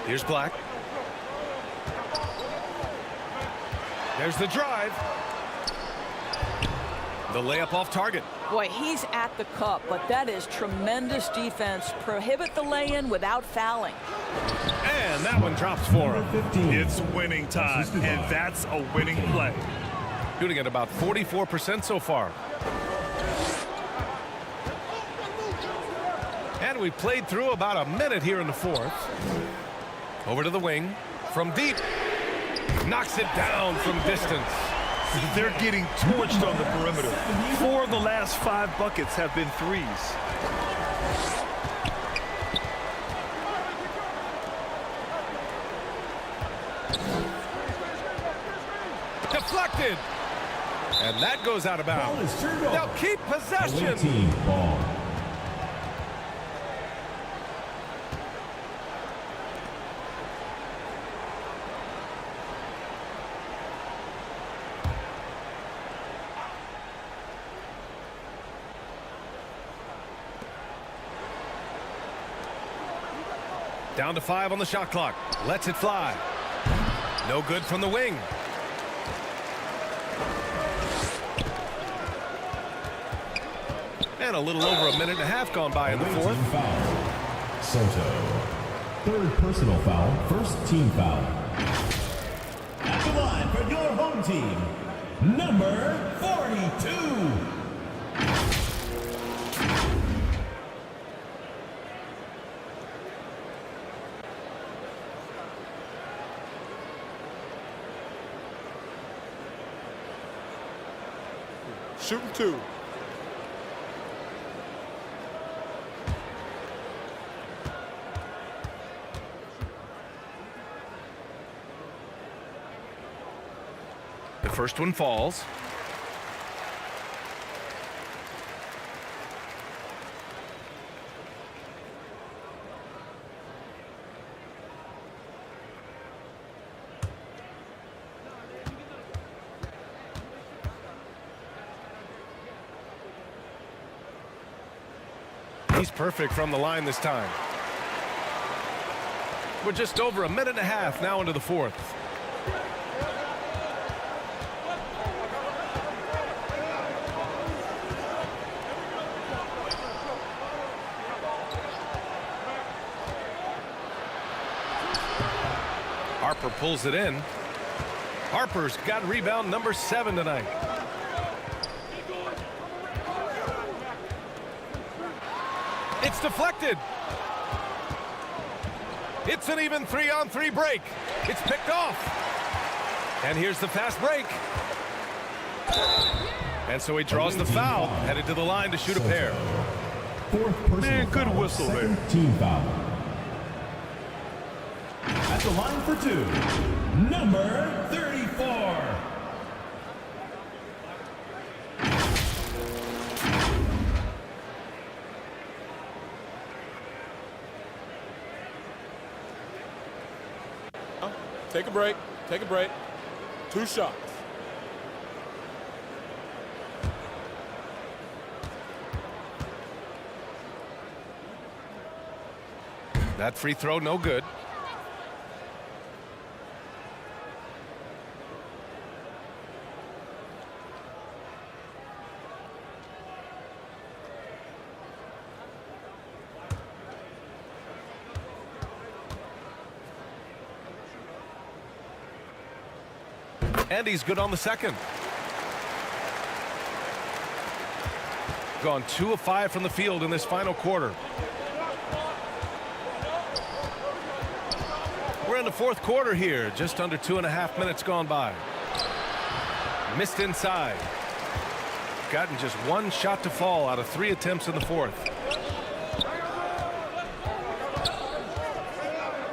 S1: Here's Black. There's the drive. The layup off target.
S3: Boy, he's at the cup, but that is tremendous defense. Prohibit the lay-in without fouling.
S1: And that one drops for him.
S2: It's winning time, and that's a winning play.
S1: Shooting at about 44% so far. And we played through about a minute here in the fourth. Over to the wing. From deep. Knocks it down from distance.
S2: They're getting torched on the perimeter. 4 of the last 5 buckets have been threes.
S1: Deflected. And that goes out of bounds. They'll keep possession.
S5: Team ball.
S1: Down to 5 on the shot clock. Lets it fly. No good from the wing. And a little over a minute and a half gone by in the fourth.
S5: Soto. Third personal foul, first team foul. At the line for your home team, number 42.
S9: Shooting 2.
S1: The first one falls. He's perfect from the line this time. We're just over a minute and a half now into the fourth. Harper pulls it in. Harper's got rebound number 7 tonight. It's deflected. It's an even 3-on-3 break. It's picked off. And here's the fast break. And so he draws the foul, headed to the line to shoot a pair.
S2: Man, good whistle there.
S5: Team foul. At the line for 2, number 34.
S9: Take a break. Take a break. 2 shots.
S1: That free throw, no good. And he's good on the second. Gone 2 of 5 from the field in this final quarter. We're in the fourth quarter here. Just under 2.5 minutes gone by. Missed inside. Gotten just 1 shot to fall out of 3 attempts in the fourth.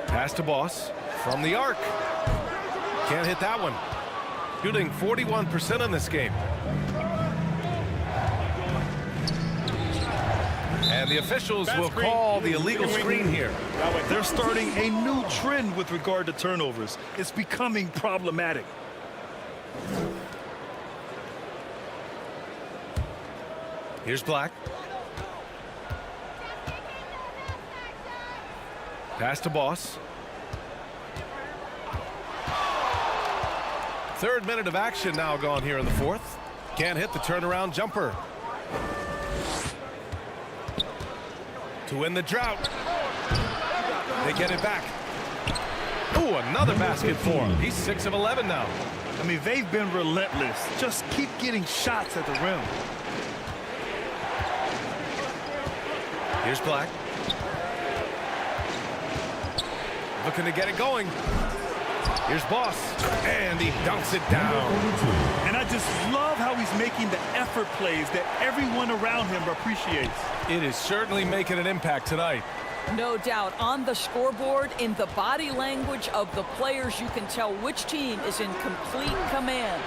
S1: Pass to Boss. From the arc. Can't hit that one. Shooting 41% in this game. And the officials will call the illegal screen here.
S2: They're starting a new trend with regard to turnovers. It's becoming problematic.
S1: Here's Black. Pass to Boss. Third minute of action now gone here in the fourth. Can't hit the turnaround jumper. To win the drought. They get it back. Ooh, another basket for him. He's 6 of 11 now.
S2: I mean, they've been relentless. Just keep getting shots at the rim.
S1: Here's Black. Looking to get it going. Here's Boss. And he dunks it down.
S2: And I just love how he's making the effort plays that everyone around him appreciates.
S1: It is certainly making an impact tonight.
S3: No doubt. On the scoreboard, in the body language of the players, you can tell which team is in complete command.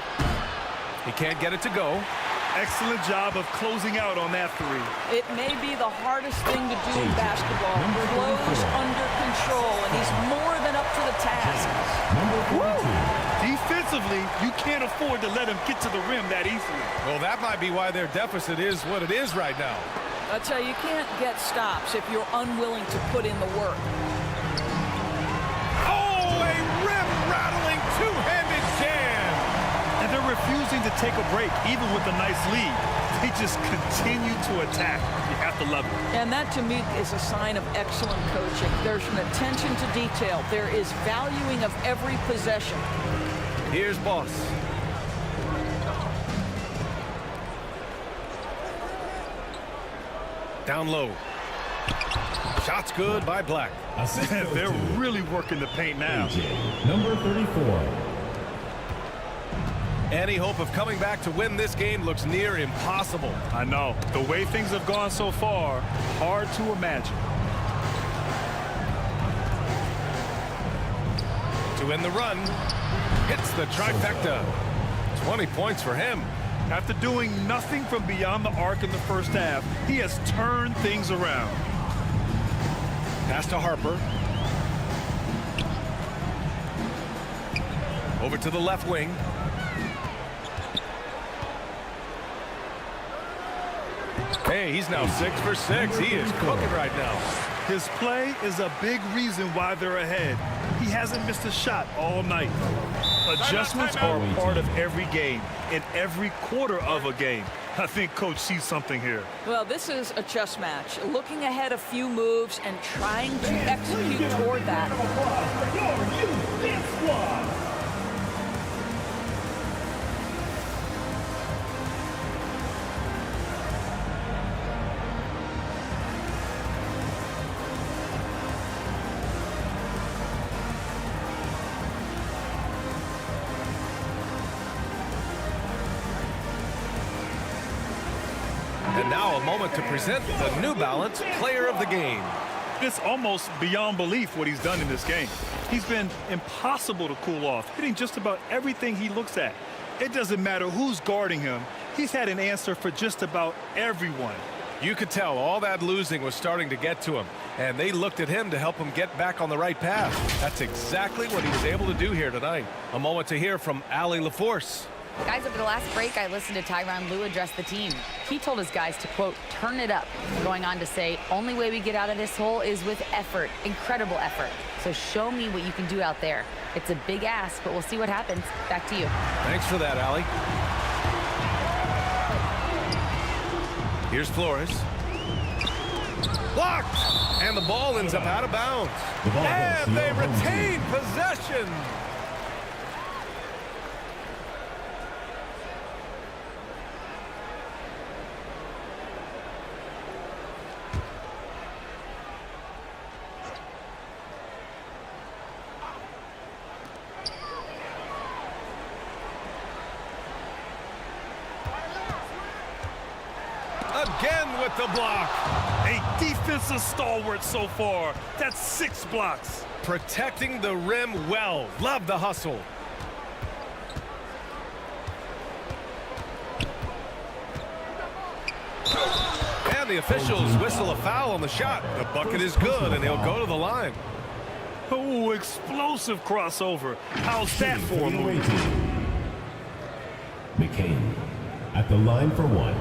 S1: He can't get it to go.
S2: Excellent job of closing out on that three.
S3: It may be the hardest thing to do in basketball. Flows under control, and he's more than up to the task.
S2: Defensively, you can't afford to let him get to the rim that easily.
S1: Well, that might be why their deficit is what it is right now.
S3: I tell you, you can't get stops if you're unwilling to put in the work.
S1: Oh, a rim-rattling two-handed jam.
S2: And they're refusing to take a break, even with a nice lead. They just continue to attack. You have to love it.
S3: And that, to me, is a sign of excellent coaching. There's an attention to detail. There is valuing of every possession.
S1: Here's Boss. Down low. Shots good by Black.
S2: They're really working the paint now.
S5: Number 34.
S1: Any hope of coming back to win this game looks near impossible.
S2: I know. The way things have gone so far, hard to imagine.
S1: To win the run, hits the trifecta. 20 points for him.
S2: After doing nothing from beyond the arc in the first half, he has turned things around.
S1: Pass to Harper. Over to the left wing. Hey, he's now 6 for 6. He is cooking right now.
S2: His play is a big reason why they're ahead. He hasn't missed a shot all night. Adjustments are part of every game, in every quarter of a game. I think Coach sees something here.
S3: Well, this is a chess match. Looking ahead a few moves and trying to execute toward that.
S1: And now a moment to present the New Balance Player of the Game.
S2: It's almost beyond belief what he's done in this game. He's been impossible to cool off, hitting just about everything he looks at. It doesn't matter who's guarding him. He's had an answer for just about everyone.
S1: You could tell all that losing was starting to get to him, and they looked at him to help him get back on the right path. That's exactly what he was able to do here tonight. A moment to hear from Allie LaForce.
S10: Guys, over the last break, I listened to Tyronn Lue address the team. He told his guys to, quote, turn it up, going on to say, only way we get out of this hole is with effort, incredible effort. So show me what you can do out there. It's a big ask, but we'll see what happens. Back to you.
S1: Thanks for that, Allie. Here's Flores. Blocked! And the ball ends up out of bounds. And they retain possession. Again with the block.
S2: A defensive stalwart so far. That's 6 blocks.
S1: Protecting the rim well. Love the hustle. And the officials whistle a foul on the shot. The bucket is good, and he'll go to the line.
S2: Oh, explosive crossover. How's that for a move?
S5: McCain at the line for one.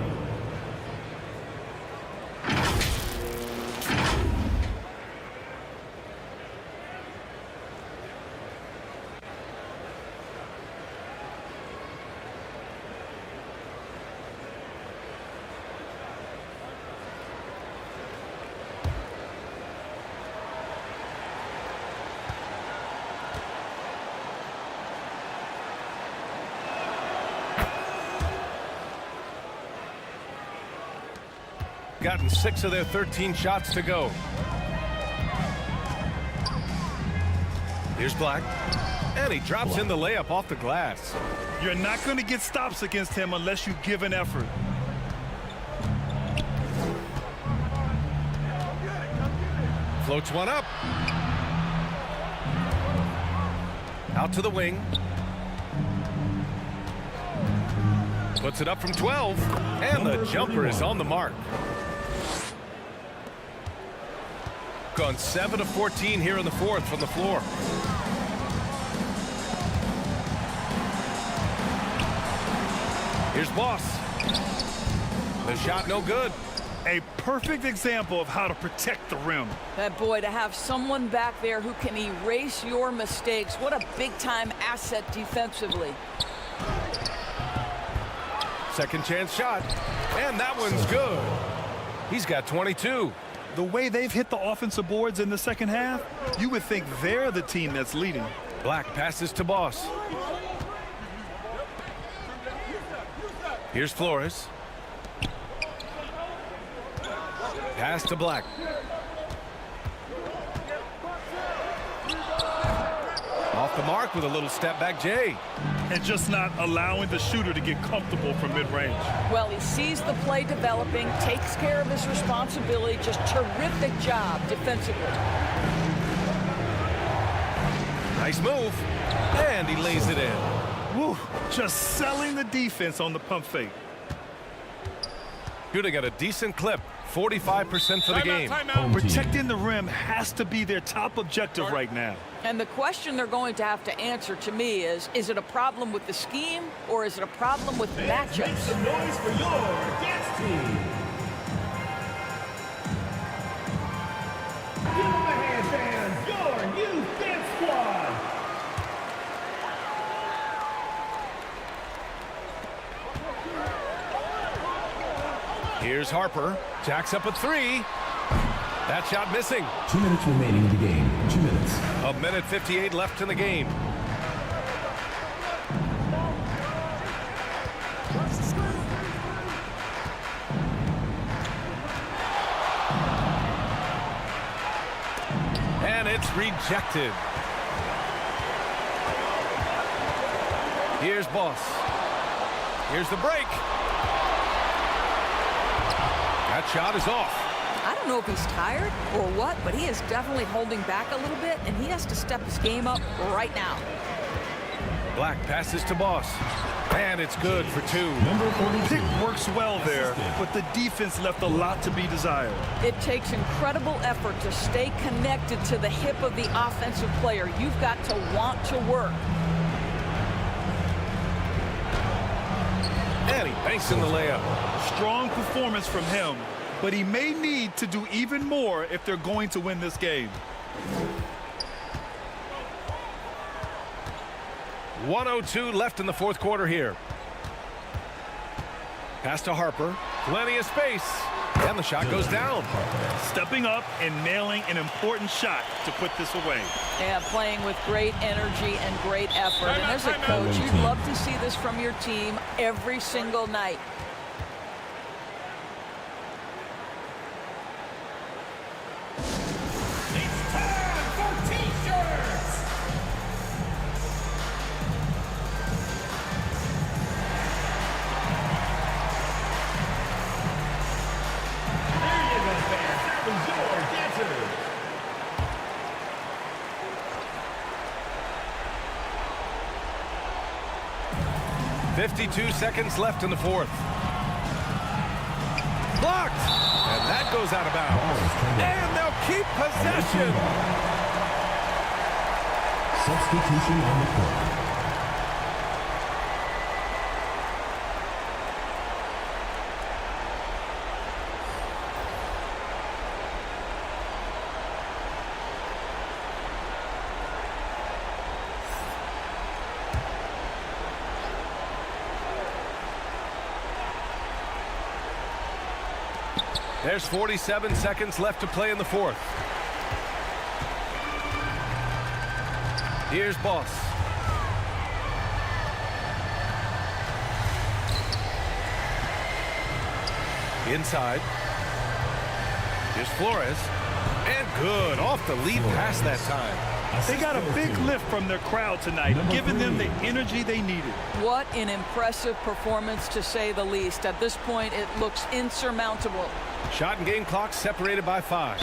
S1: Gotten 6 of their 13 shots to go. Here's Black. And he drops in the layup off the glass.
S2: You're not going to get stops against him unless you give an effort.
S1: Floats one up. Out to the wing. Puts it up from 12. And the jumper is on the mark. Gone 7 of 14 here in the fourth from the floor. Here's Boss. The shot no good.
S2: A perfect example of how to protect the rim.
S3: That boy, to have someone back there who can erase your mistakes. What a big-time asset defensively.
S1: Second chance shot. And that one's good. He's got 22.
S2: The way they've hit the offensive boards in the second half, you would think they're the team that's leading.
S1: Black passes to Boss. Here's Flores. Pass to Black. Off the mark with a little step back Jay.
S2: And just not allowing the shooter to get comfortable from mid-range.
S3: Well, he sees the play developing, takes care of his responsibility. Just terrific job defensively.
S1: Nice move. And he lays it in.
S2: Woo, just selling the defense on the pump fake.
S1: Shooting at a decent clip. 45% for the game.
S2: Protecting the rim has to be their top objective right now.
S3: And the question they're going to have to answer to me is it a problem with the scheme or is it a problem with matchups?
S5: Make some noise for your dance team. Give them a hand, fans. Your youth dance squad.
S1: Here's Harper. Jacks up a 3. That shot missing.
S5: 2 minutes remaining in the game. 2 minutes.
S1: A minute 58 left in the game. And it's rejected. Here's Boss. Here's the break. That shot is off.
S3: I don't know if he's tired or what, but he is definitely holding back a little bit, and he has to step his game up right now.
S1: Black passes to Boss. And it's good for 2.
S5: Number 42.
S2: Pick works well there, but the defense left a lot to be desired.
S3: It takes incredible effort to stay connected to the hip of the offensive player. You've got to want to work.
S1: And he banks in the layup.
S2: Strong performance from him, but he may need to do even more if they're going to win this game.
S1: 1:02 left in the fourth quarter here. Pass to Harper. Plenty of space. And the shot goes down.
S2: Stepping up and nailing an important shot to put this away.
S3: Yeah, playing with great energy and great effort. And as a coach, you'd love to see this from your team every single night.
S5: It's time for T-shirts. There you go, fans.
S1: 52 seconds left in the fourth. Blocked! And that goes out of bounds. And they'll keep possession.
S5: Substitution on the court.
S1: There's 47 seconds left to play in the fourth. Here's Boss. Inside. Here's Flores. And good. Off the lead pass that time.
S2: They got a big lift from their crowd tonight, giving them the energy they needed.
S3: What an impressive performance, to say the least. At this point, it looks insurmountable.
S1: Shot and game clock separated by 5.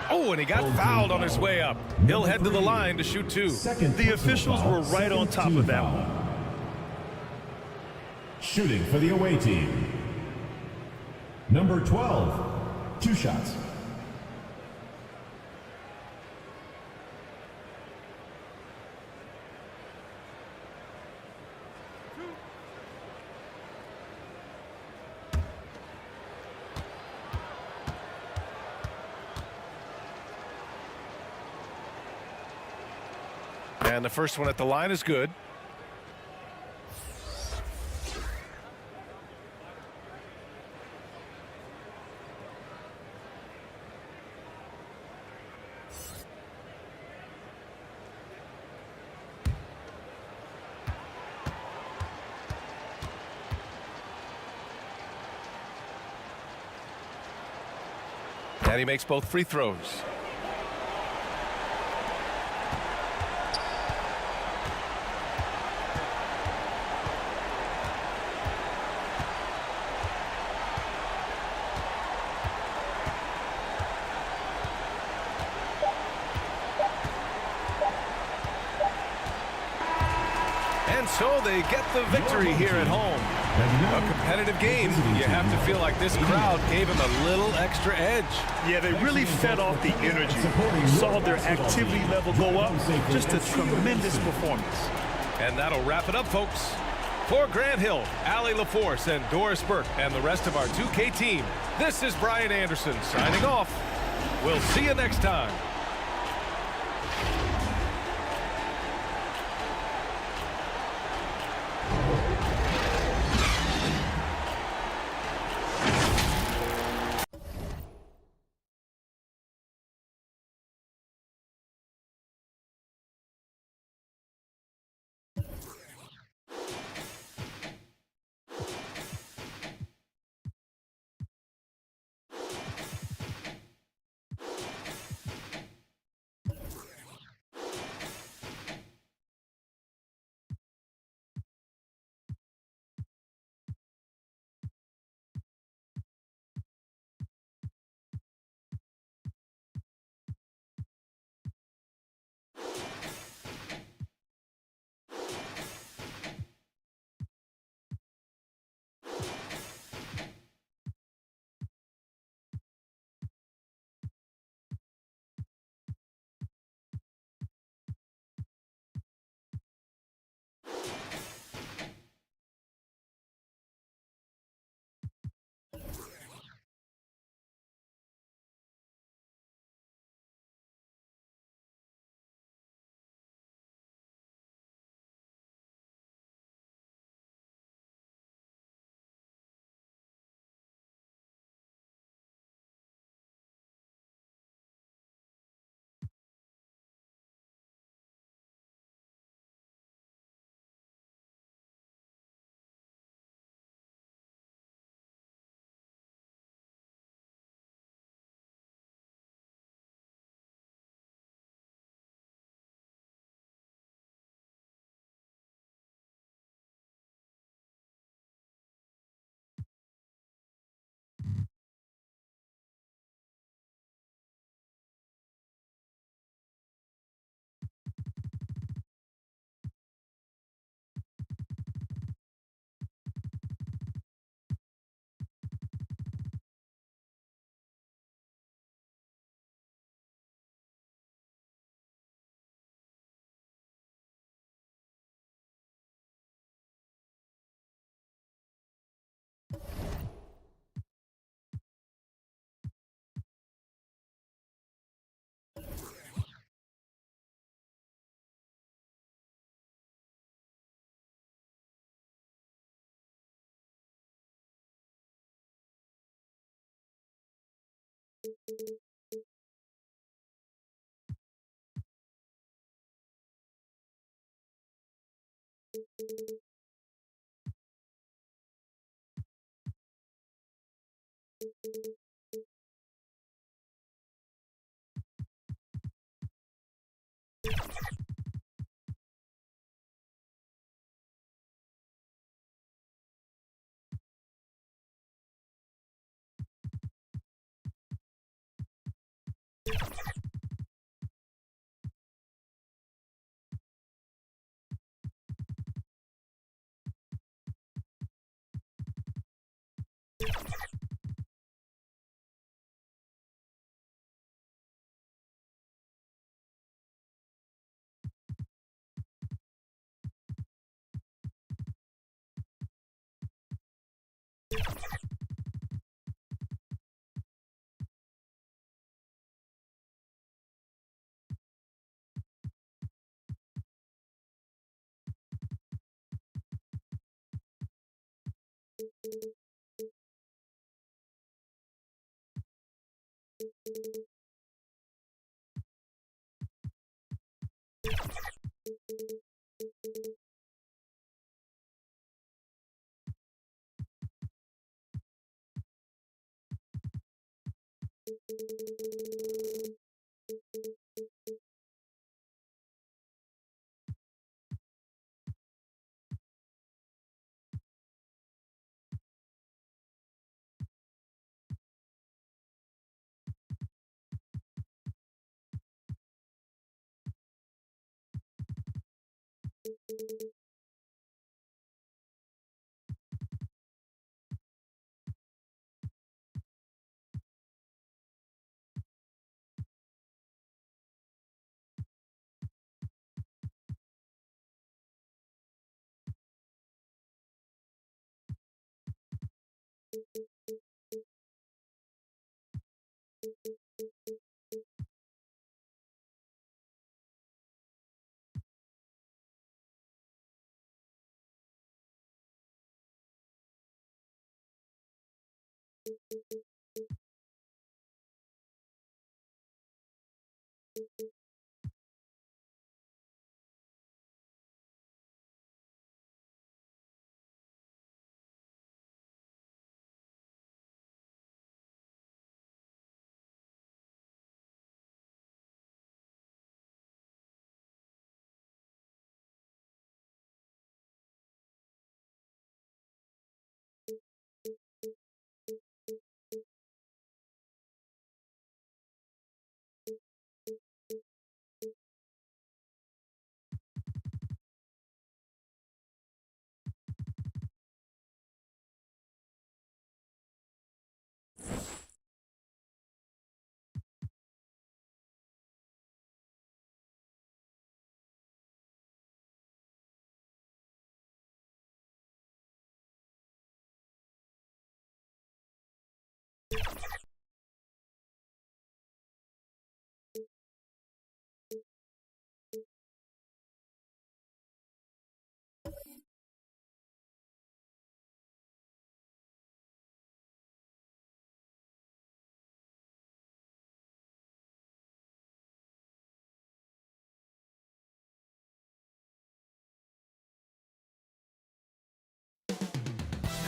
S1: Oh, and he got fouled on his way up. He'll head to the line to shoot 2.
S2: The officials were right on top of that one.
S5: Shooting for the away team. Number 12, 2 shots.
S1: And the first one at the line is good. And he makes both free throws. And so they get the victory here at home. A competitive game. You have to feel like this crowd gave him a little extra edge.
S2: Yeah, they really fed off the energy. You saw their activity level go up. Just a tremendous performance.
S1: And that'll wrap it up, folks. For Grant Hill, Allie LaForce, and Doris Burke, and the rest of our 2K team, this is Brian Anderson signing off. We'll see you next time.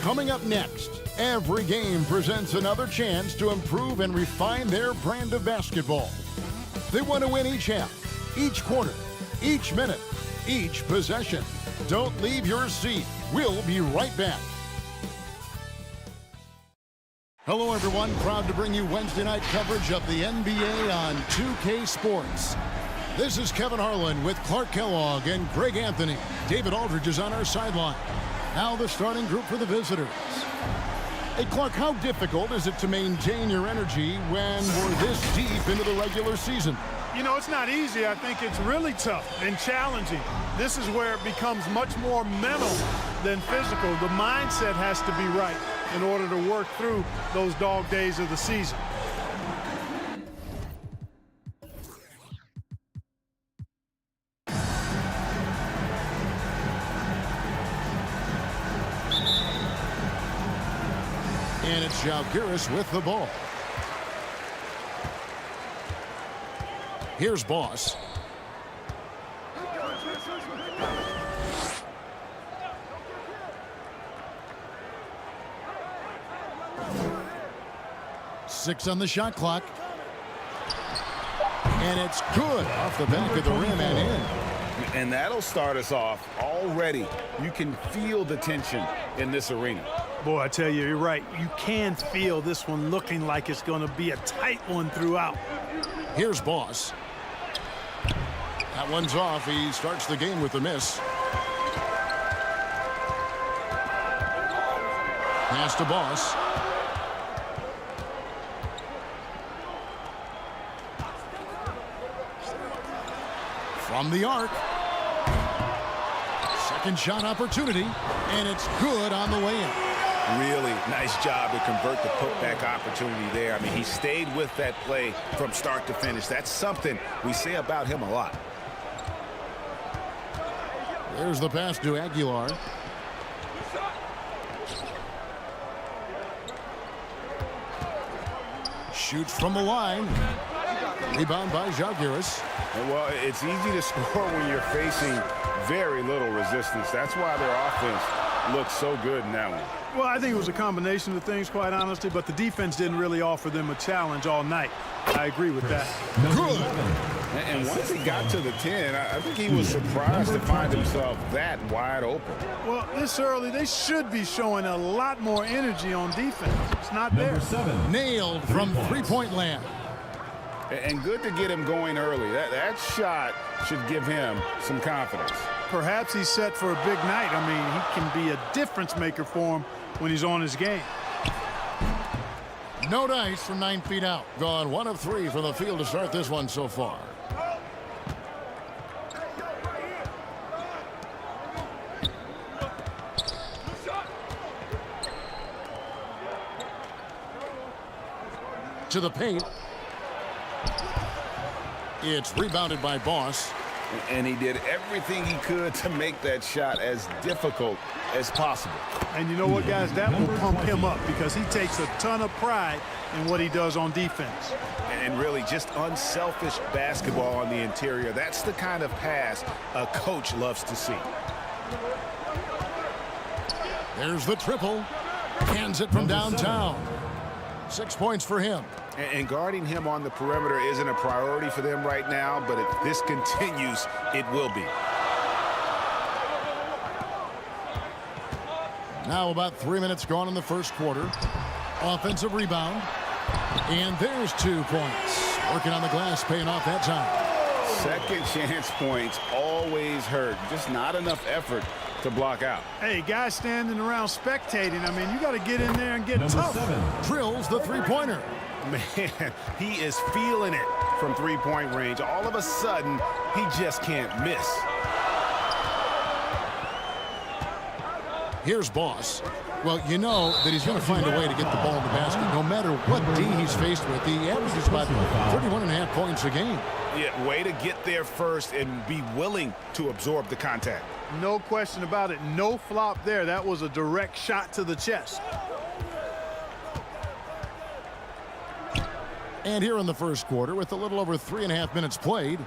S11: Coming up next, every game presents another chance to improve and refine their brand of basketball. They want to win each half, each quarter, each minute, each possession. Don't leave your seat. We'll be right back. Hello, everyone. Proud to bring you Wednesday night coverage of the NBA on 2K Sports. This is Kevin Harlan with Clark Kellogg and Greg Anthony. David Aldridge is on our sideline. Now the starting group for the visitors. Hey, Clark, how difficult is it to maintain your energy when we're this deep into the regular season?
S12: You know, it's not easy. I think it's really tough and challenging. This is where it becomes much more mental than physical. The mindset has to be right in order to work through those dog days of the season.
S11: And it's Zalgiris with the ball. Here's Boss. Six on the shot clock. And it's good off the back of the rim and in.
S13: And that'll start us off already. You can feel the tension in this arena.
S12: Boy, I tell you, you're right. You can feel this one looking like it's going to be a tight one throughout.
S11: Here's Boss. That one's off. He starts the game with a miss. Pass to Boss. From the arc. Second shot opportunity, and it's good on the way in.
S13: Really nice job to convert the putback opportunity there. I mean, he stayed with that play from start to finish. That's something we say about him a lot.
S11: There's the pass to Aguilar. Shoots from the line. Rebound by Zalgiris.
S13: Well, it's easy to score when you're facing very little resistance. That's why their offense looks so good in that one.
S12: Well, I think it was a combination of things, quite honestly, but the defense didn't really offer them a challenge all night. I agree with that.
S11: Good.
S13: And once he got to the 10, I think he was surprised to find himself that wide open.
S12: Well, this early, they should be showing a lot more energy on defense. It's not there.
S11: Nailed from three-point land.
S13: And good to get him going early. That shot should give him some confidence.
S12: Perhaps he's set for a big night. I mean, he can be a difference maker for him when he's on his game.
S11: No dice from 9 feet out. Gone 1 of 3 from the field to start this one so far. To the paint. It's rebounded by Boss.
S13: And he did everything he could to make that shot as difficult as possible.
S12: And you know what, guys? That will pump him up because he takes a ton of pride in what he does on defense.
S13: And really just unselfish basketball on the interior. That's the kind of pass a coach loves to see.
S11: There's the triple. Hands it from downtown. 6 points for him.
S13: And guarding him on the perimeter isn't a priority for them right now, but if this continues, it will be.
S11: Now about 3 minutes gone in the first quarter. Offensive rebound. And there's 2 points. Working on the glass, paying off that time.
S13: Second chance points always hurt. Just not enough effort to block out.
S12: Hey, guys standing around spectating, I mean, you got to get in there and get tough.
S11: Drills the three-pointer.
S13: Man, he is feeling it from three-point range. All of a sudden, he just can't miss.
S11: Here's Boss. Well, you know that he's going to find a way to get the ball in the basket no matter what D he's faced with. He averages about 31.5 points a game.
S13: Yeah, way to get there first and be willing to absorb the contact.
S12: No question about it. No flop there. That was a direct shot to the chest.
S11: And here in the first quarter, with a little over 3.5 minutes played.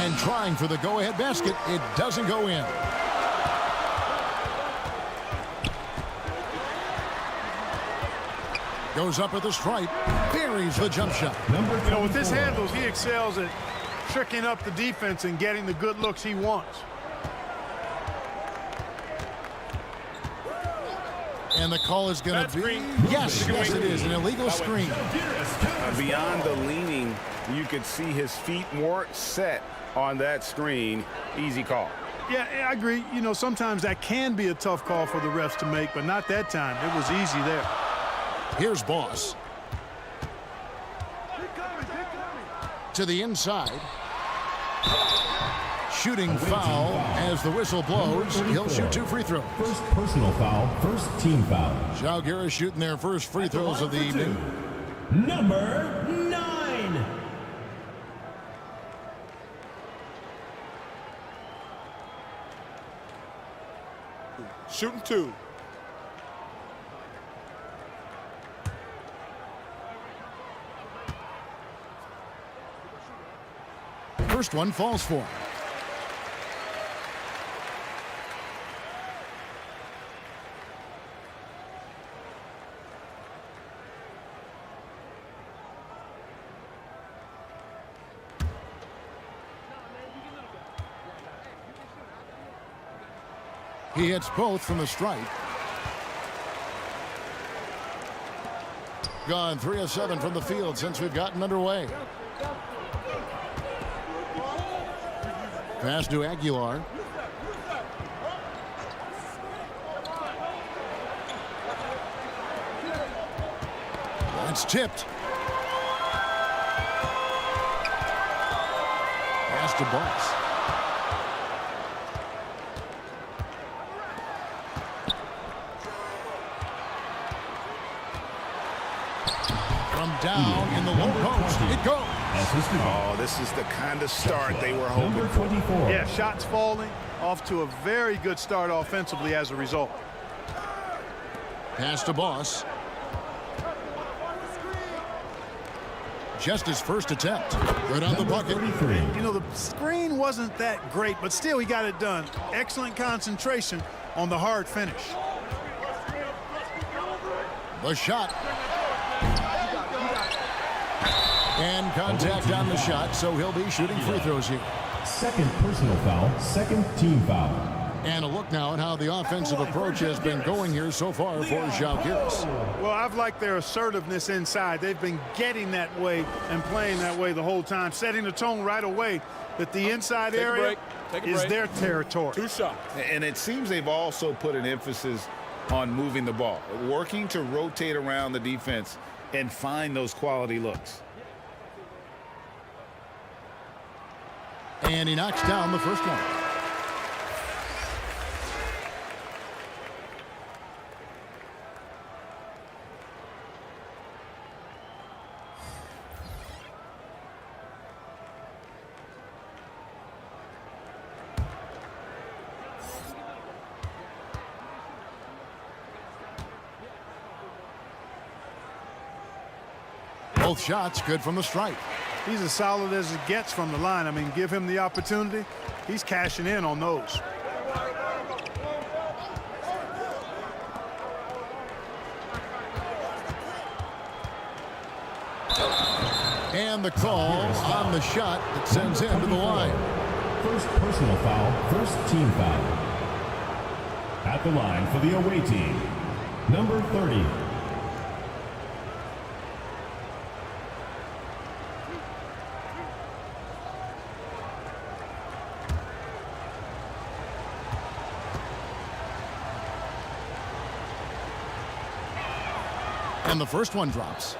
S11: And trying for the go-ahead basket. It doesn't go in. Goes up at the stripe, buries the jump shot.
S12: You know, with his handles, he excels at tricking up the defense and getting the good looks he wants.
S11: And the call is going to be, yes, it is, an illegal screen.
S13: Beyond the leaning, you could see his feet more set on that screen. Easy call.
S12: Yeah, I agree. You know, sometimes that can be a tough call for the refs to make, but not that time. It was easy there.
S11: Here's Boss. To the inside. Shooting foul as the whistle blows. He'll shoot 2 free throws.
S5: First personal foul, first team foul.
S11: Zalgiris shooting their first free throws of the evening.
S5: Number 9.
S9: Shooting 2.
S11: First one falls for him. He hits both from the stripe. Gone 3 of 7 from the field since we've gotten underway. Pass to Aguilar. That's tipped. Pass to Boss. From down in the low post, it goes.
S13: Oh, this is the kind of start they were hoping for.
S12: Yeah, shots falling, off to a very good start offensively as a result.
S11: Pass to Boss. Just his first attempt. Right on the bucket.
S12: You know, the screen wasn't that great, but still he got it done. Excellent concentration on the hard finish.
S11: The shot. And contact on the shot, so he'll be shooting free throws here.
S5: Second personal foul, second team foul.
S11: And a look now at how the offensive approach has been going here so far for Zalgiris.
S12: Well, I've liked their assertiveness inside. They've been getting that way and playing that way the whole time, setting the tone right away that the inside area is their territory.
S9: 2 shots.
S13: And it seems they've also put an emphasis on moving the ball, working to rotate around the defense and find those quality looks.
S11: And he knocks down the first one. Both shots good from the stripe.
S12: He's as solid as it gets from the line. I mean, give him the opportunity. He's cashing in on those.
S11: And the call on the shot that sends him to the line.
S5: First personal foul, first team foul. At the line for the away team, number 30.
S11: And the first one drops.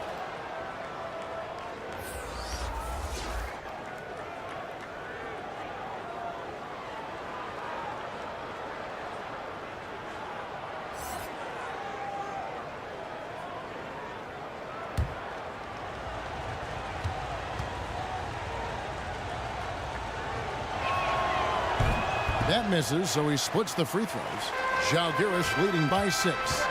S11: That misses, so he splits the free throws. Zalgiris leading by 6.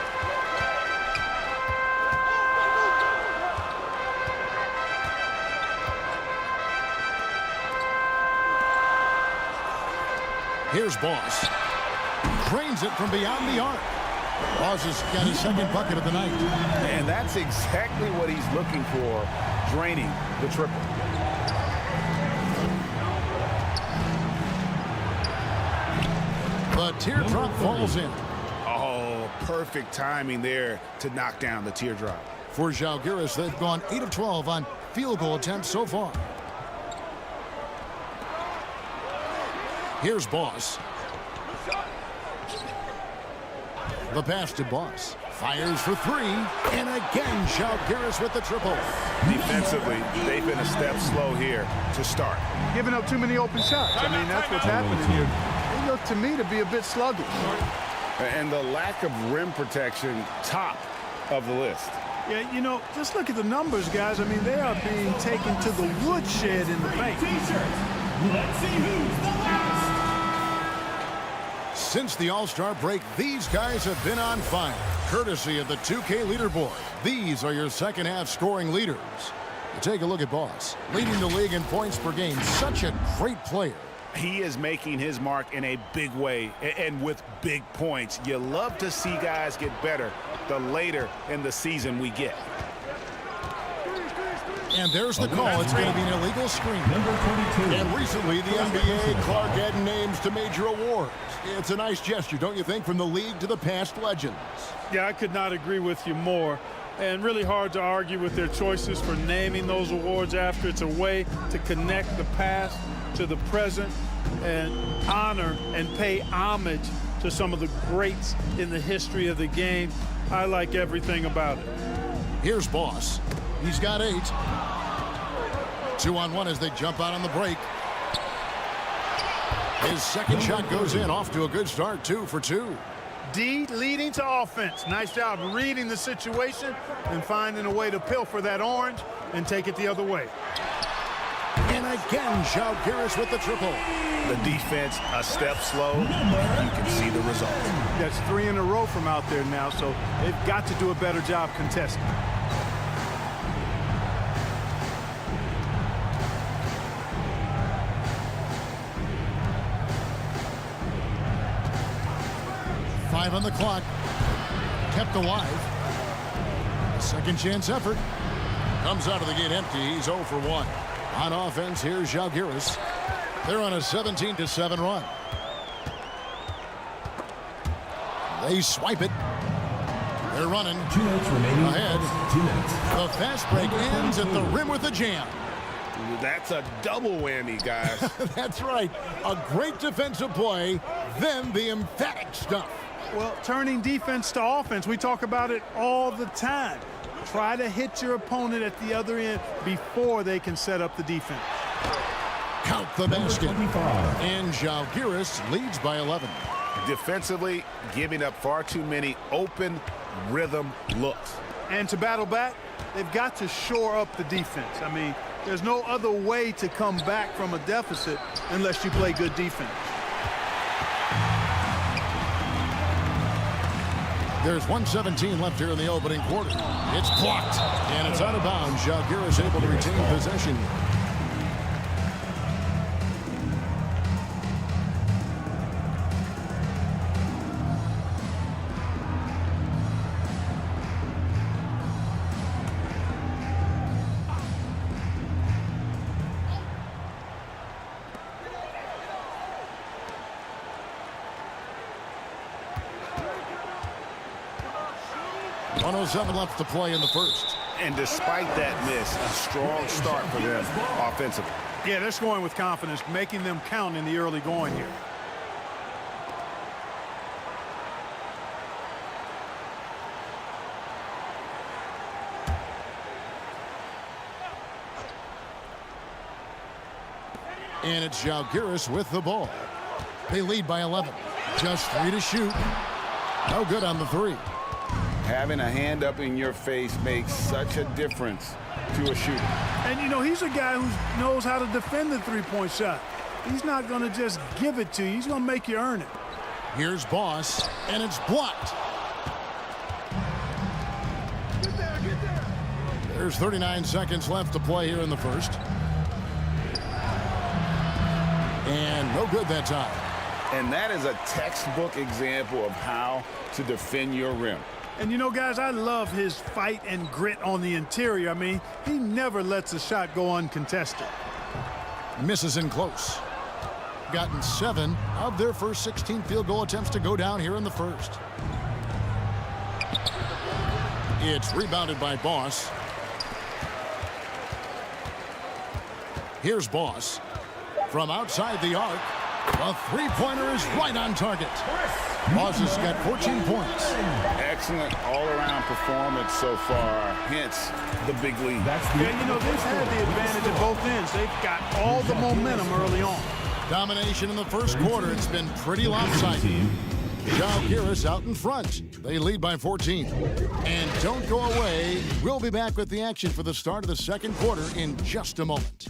S11: Here's Boss. Drains it from beyond the arc. Boss has got his second bucket of the night.
S13: And that's exactly what he's looking for, draining the triple.
S11: The teardrop falls in.
S13: Oh, perfect timing there to knock down the teardrop.
S11: For Zalgiris, they've gone 8 of 12 on field goal attempts so far. Here's Boss. The pass to Boss. Fires for 3. And again, Zalgiris with the triple.
S13: Defensively, they've been a step slow here to start.
S12: Giving up too many open shots. I mean, that's what's happening here. They look to me to be a bit sluggish.
S13: And the lack of rim protection, top of the list.
S12: Yeah, you know, just look at the numbers, guys. I mean, they are being taken to the woodshed in the paint.
S5: Let's see who's the last.
S11: Since the All-Star break, these guys have been on fire. Courtesy of the 2K leaderboard, these are your second-half scoring leaders. Take a look at Boss, leading the league in points per game. Such a great player.
S13: He is making his mark in a big way and with big points. You love to see guys get better the later in the season we get.
S11: And there's the call. It's going to be an illegal screen.
S5: Number 22.
S11: And recently, the NBA, Clark added names to major awards. It's a nice gesture, don't you think, from the league to the past legends?
S12: Yeah, I could not agree with you more. And really hard to argue with their choices for naming those awards after. It's a way to connect the past to the present and honor and pay homage to some of the greats in the history of the game. I like everything about it.
S11: Here's Boss. He's got 8. 2-on-1 as they jump out on the break. His second shot goes in, off to a good start, 2 for 2.
S12: D leading to offense. Nice job reading the situation and finding a way to pilfer that orange and take it the other way.
S11: And again, Zalgiris with the triple.
S13: The defense a step slow. You can see the result.
S12: That's 3 in a row from out there now, so they've got to do a better job contesting.
S11: Five on the clock. Kept alive. A second chance effort. Comes out of the gate empty. He's 0 for 1. On offense, here's Zalgiris. They're on a 17-7 run. They swipe it. They're running.
S5: 2 minutes remaining.
S11: Ahead.
S5: 2 minutes.
S11: The fast break ends at the rim with a jam.
S13: That's a double whammy, guys.
S11: That's right. A great defensive play, then the emphatic stuff.
S12: Well, turning defense to offense, we talk about it all the time. Try to hit your opponent at the other end before they can set up the defense.
S11: Count the basket. And Zalgiris leads by 11.
S13: Defensively, giving up far too many open rhythm looks.
S12: And to battle back, they've got to shore up the defense. I mean, there's no other way to come back from a deficit unless you play good defense.
S11: There's 1:17 left here in the opening quarter. It's blocked, and it's out of bounds. Zalgiris able to retain possession. .07 left to play in the first.
S13: And despite that miss, a strong start for them offensively.
S12: Yeah, they're scoring with confidence, making them count in the early going here.
S11: And it's Zalgiris with the ball. They lead by 11. Just 3 to shoot. No good on the 3.
S13: Having a hand up in your face makes such a difference to a shooter.
S12: And, you know, he's a guy who knows how to defend the three-point shot. He's not going to just give it to you. He's going to make you earn it.
S11: Here's Boss, and it's blocked.
S12: Get there.
S11: There's 39 seconds left to play here in the first. And no good that time.
S13: And that is a textbook example of how to defend your rim.
S12: And, you know, guys, I love his fight and grit on the interior. I mean, he never lets a shot go uncontested.
S11: Misses in close. Gotten 7 of their first 16 field goal attempts to go down here in the first. It's rebounded by Boss. Here's Boss. From outside the arc, a three-pointer is right on target. Boss has got 14 points.
S13: Excellent all-around performance so far, hence the big lead.
S12: And, you know, they've had the advantage at both ends. They've got all the momentum early on.
S11: Domination in the first quarter. It's been pretty lopsided. Zalgiris out in front. They lead by 14. And don't go away. We'll be back with the action for the start of the second quarter in just a moment.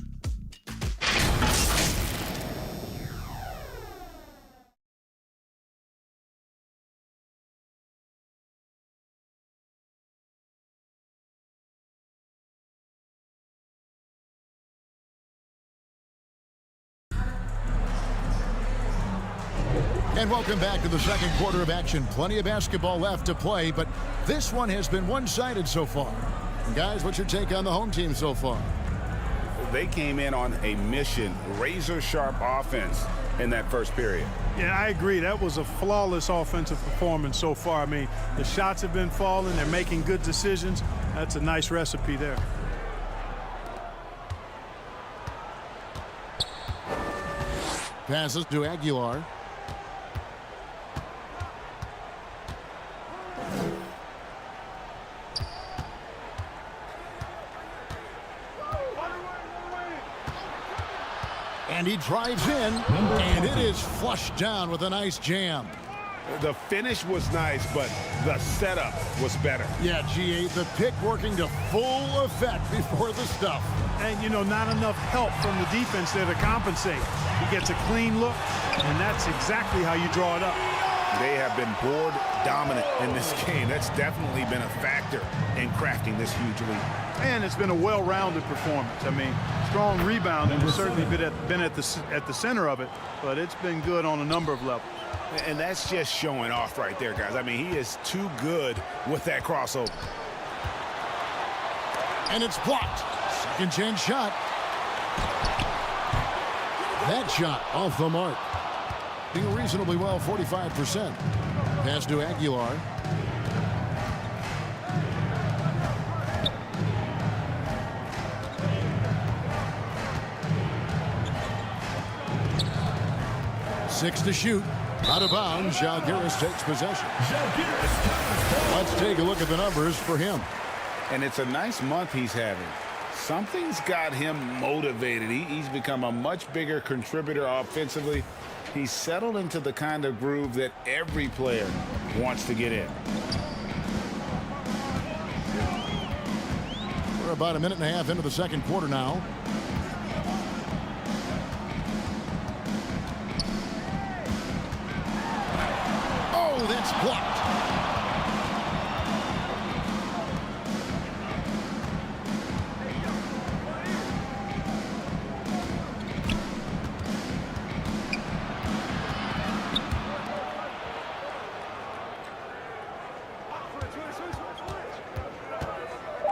S11: And welcome back to the second quarter of action. Plenty of basketball left to play, but this one has been one-sided so far. And guys, what's your take on the home team so far?
S13: They came in on a mission, razor-sharp offense in that first period.
S12: Yeah, I agree. That was a flawless offensive performance so far. I mean, the shots have been falling. They're making good decisions. That's a nice recipe there.
S11: Passes to Aguilar. And he drives in, and it is flushed down with a nice jam.
S13: The finish was nice, but the setup was better.
S11: Yeah, G8, the pick working to full effect before the stuff.
S12: And, you know, not enough help from the defense there to compensate. He gets a clean look, and that's exactly how you draw it up.
S13: They have been board dominant in this game. That's definitely been a factor in crafting this huge lead.
S12: And it's been a well-rounded performance. I mean, strong rebounding has certainly been at the center of it, but it's been good on a number of levels.
S13: And that's just showing off right there, guys. I mean, he is too good with that crossover.
S11: And it's blocked. Second chance shot. That shot off the mark. Being reasonably well, 45%. Pass to Aguilar. Six to shoot. Out of bounds. Zalgiris takes possession. Let's take a look at the numbers for him.
S13: And it's a nice month he's having. Something's got him motivated. He's become a much bigger contributor offensively. He's settled into the kind of groove that every player wants to get in.
S11: We're about a minute and a half into the second quarter now. Oh, that's blocked.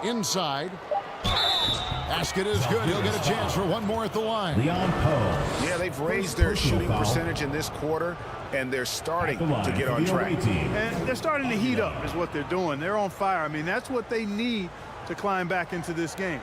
S11: Inside. Basket is good. He'll get a chance for one more at the line.
S13: Yeah, they've raised their shooting percentage in this quarter, and they're starting to get on track.
S12: And they're starting to heat up is what they're doing. They're on fire. I mean, that's what they need to climb back into this game.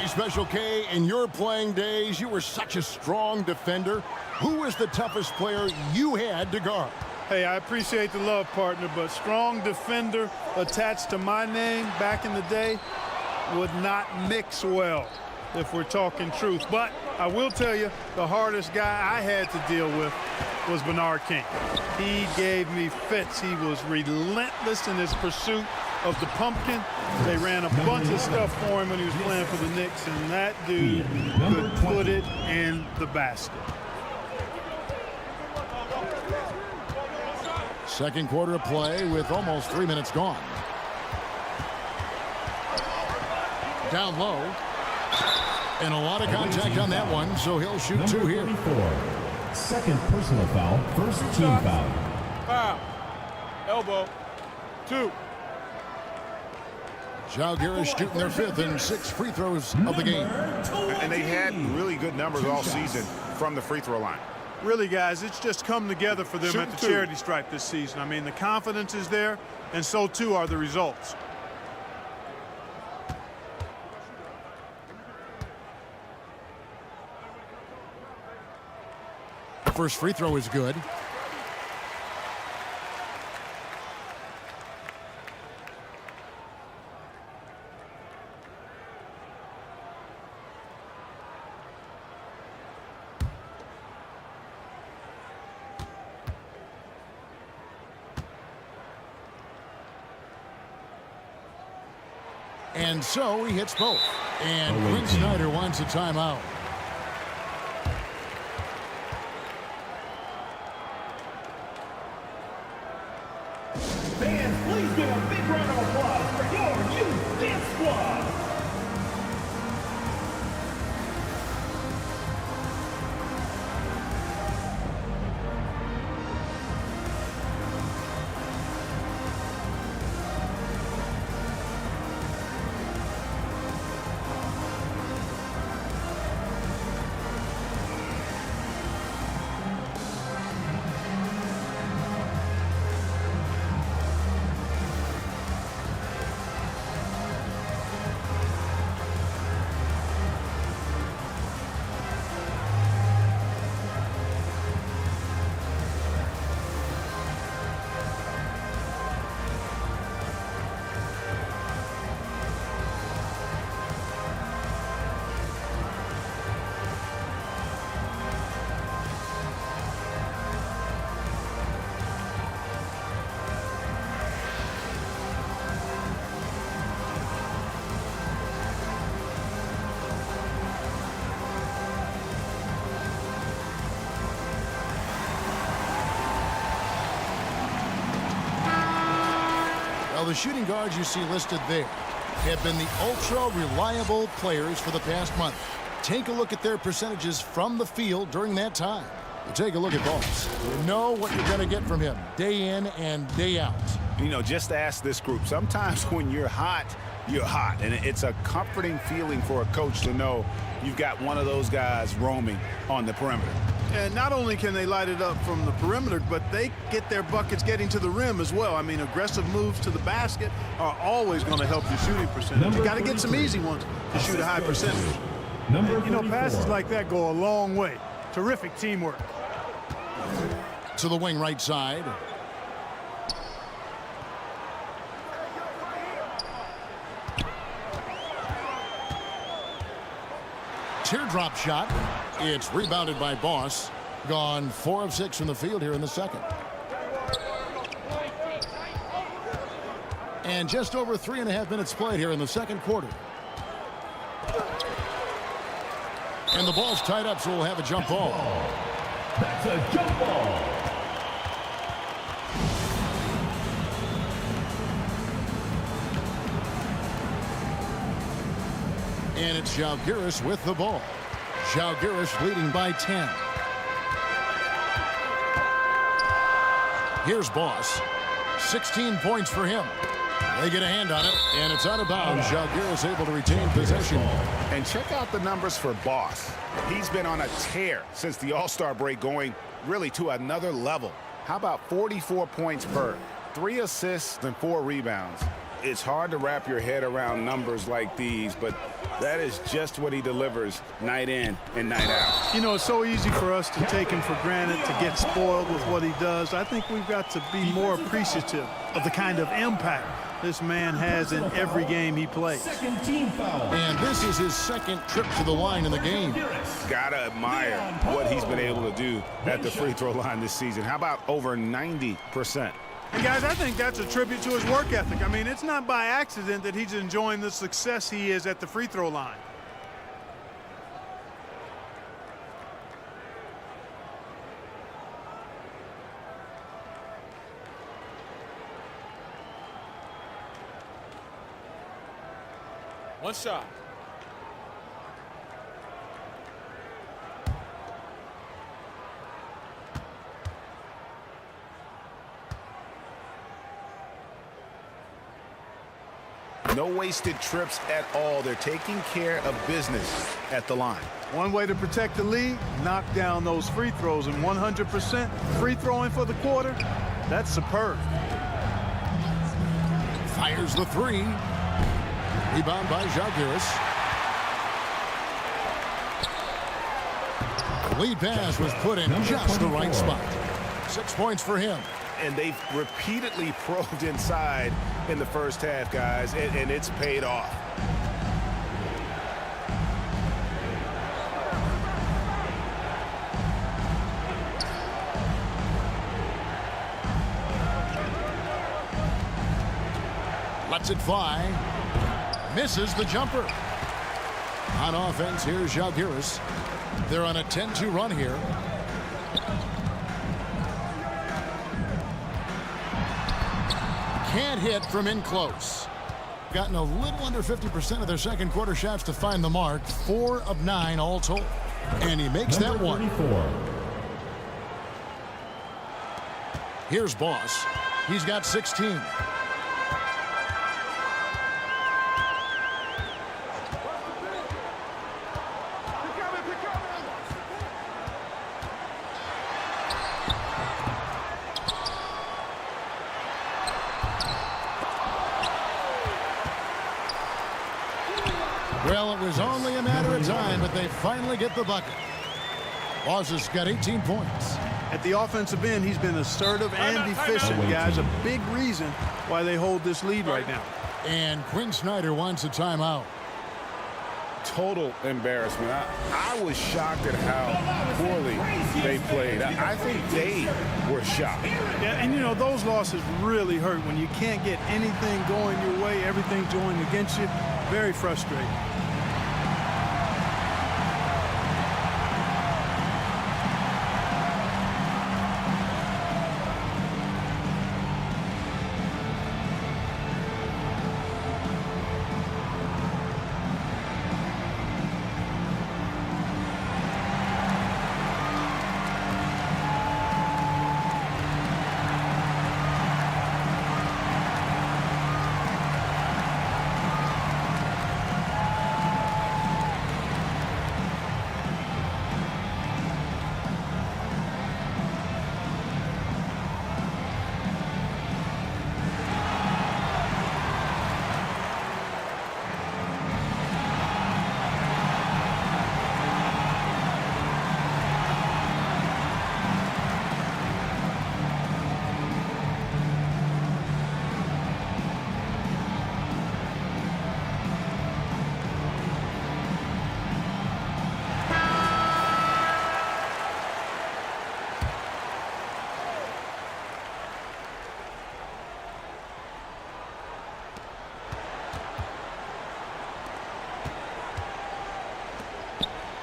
S11: Special K, in your playing days, you were such a strong defender. Who was the toughest player you had to guard?
S12: Hey, I appreciate the love, partner, but strong defender attached to my name back in the day would not mix well, if we're talking truth. But I will tell you, the hardest guy I had to deal with was Bernard King. He gave me fits. He was relentless in his pursuit of the pumpkin. They ran a bunch of stuff for him when he was playing for the Knicks, and that dude could put it in the basket.
S11: Second quarter of play with almost 3 minutes gone. Down low. And a lot of contact on that one, so he'll shoot two here.
S5: Second personal foul, first team foul.
S9: Foul. Elbow. 2.
S11: Zalgiris shooting their fifth and 6 free throws of the game.
S13: And they've had really good numbers all season from the free throw line.
S12: Really, guys, it's just come together for them at the charity stripe this season. I mean, the confidence is there, and so too are the results.
S11: First free throw is good. And so he hits both. And Quinn Snyder wants a timeout.
S5: give a big round of applause for your youth dance squad.
S11: Well, the shooting guards you see listed there have been the ultra-reliable players for the past month. Take a look at their percentages from the field during that time. Take a look at Boss. You know what you're going to get from him day in and day out.
S13: You know, just ask this group. Sometimes when you're hot, you're hot. And it's a comforting feeling for a coach to know you've got one of those guys roaming on the perimeter.
S12: And not only can they light it up from the perimeter, but they get their buckets getting to the rim as well. I mean, aggressive moves to the basket are always going to help your shooting percentage. You got to get some easy ones to shoot a high percentage. You know, passes like that go a long way. Terrific teamwork.
S11: To the wing right side. Teardrop shot. It's rebounded by Boss. Gone 4 of 6 from the field here in the second. And just over 3.5 minutes played here in the second quarter. And the ball's tied up, so we'll have a jump ball.
S5: That's a jump ball.
S11: And it's Zalgiris with the ball. Zalgiris leading by 10. Here's Boss. 16 points for him. They get a hand on it, and it's out of bounds. Zalgiris able to retain possession.
S13: And check out the numbers for Boss. He's been on a tear since the All-Star break, going really to another level. How about 44 points per, 3 assists and 4 rebounds? It's hard to wrap your head around numbers like these, but that is just what he delivers night in and night out.
S12: You know, it's so easy for us to take him for granted, to get spoiled with what he does. I think we've got to be more appreciative of the kind of impact this man has in every game he plays.
S5: Second team foul.
S11: And this is his second trip to the line in the game.
S13: Gotta admire what he's been able to do at the free throw line this season. How about over 90%?
S12: And guys, I think that's a tribute to his work ethic. I mean, it's not by accident that he's enjoying the success he is at the free throw line.
S9: One shot.
S13: No wasted trips at all. They're taking care of business at the line.
S12: One way to protect the lead, knock down those free throws, and 100% free throwing for the quarter, that's superb.
S11: Fires the three. Rebound by Zalgiris. The lead pass was put in just the right spot. 6 points for him.
S13: And they've repeatedly probed inside in the first half, guys, and it's paid off.
S11: Lets it fly. Misses the jumper. On offense, here's Zalgiris. They're on a 10-2 run here. can't hit from in close. Gotten a little under 50% of their second quarter shots to find the mark. 4 of 9 all told. And he makes that one.
S5: 34.
S11: Here's Boss. He's got 16. Well, it was only a matter of time, but they finally get the bucket. Boss has got 18 points.
S12: At the offensive end, he's been assertive and efficient, guys. A big reason why they hold this lead right now.
S11: And Quinn Snyder wants a timeout.
S13: Total embarrassment. I was shocked at how poorly they played. I think they were shocked.
S12: Yeah, and you know, those losses really hurt when you can't get anything going your way, everything's going against you. Very frustrating.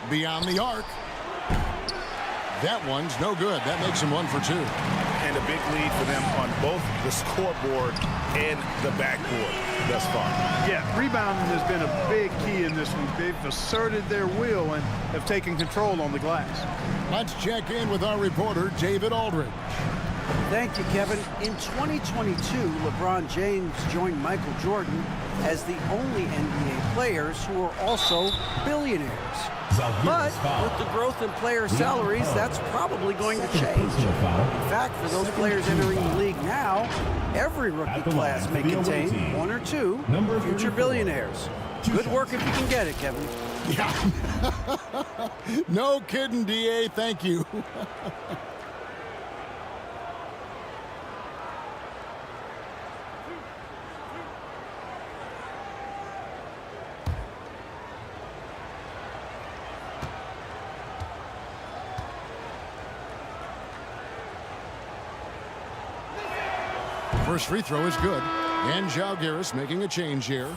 S11: Beyond the arc. That one's no good. That makes him 1 for 2.
S13: And a big lead for them on both the scoreboard and the backboard thus far.
S12: Yeah, rebounding has been a big key in this one. They've asserted their will and have taken control on the glass.
S11: Let's check in with our reporter, David Aldridge.
S14: Thank you, Kevin. In 2022, LeBron James joined Michael Jordan as the only NBA players who are also billionaires. But with the growth in player salaries, that's probably going to change. In fact, for those players entering the league now, every rookie class may contain 1 or 2 future billionaires. Good work if you can get it, Kevin.
S11: Yeah. No kidding, DA. Thank you. First free throw is good. And Zalgiris making a change here.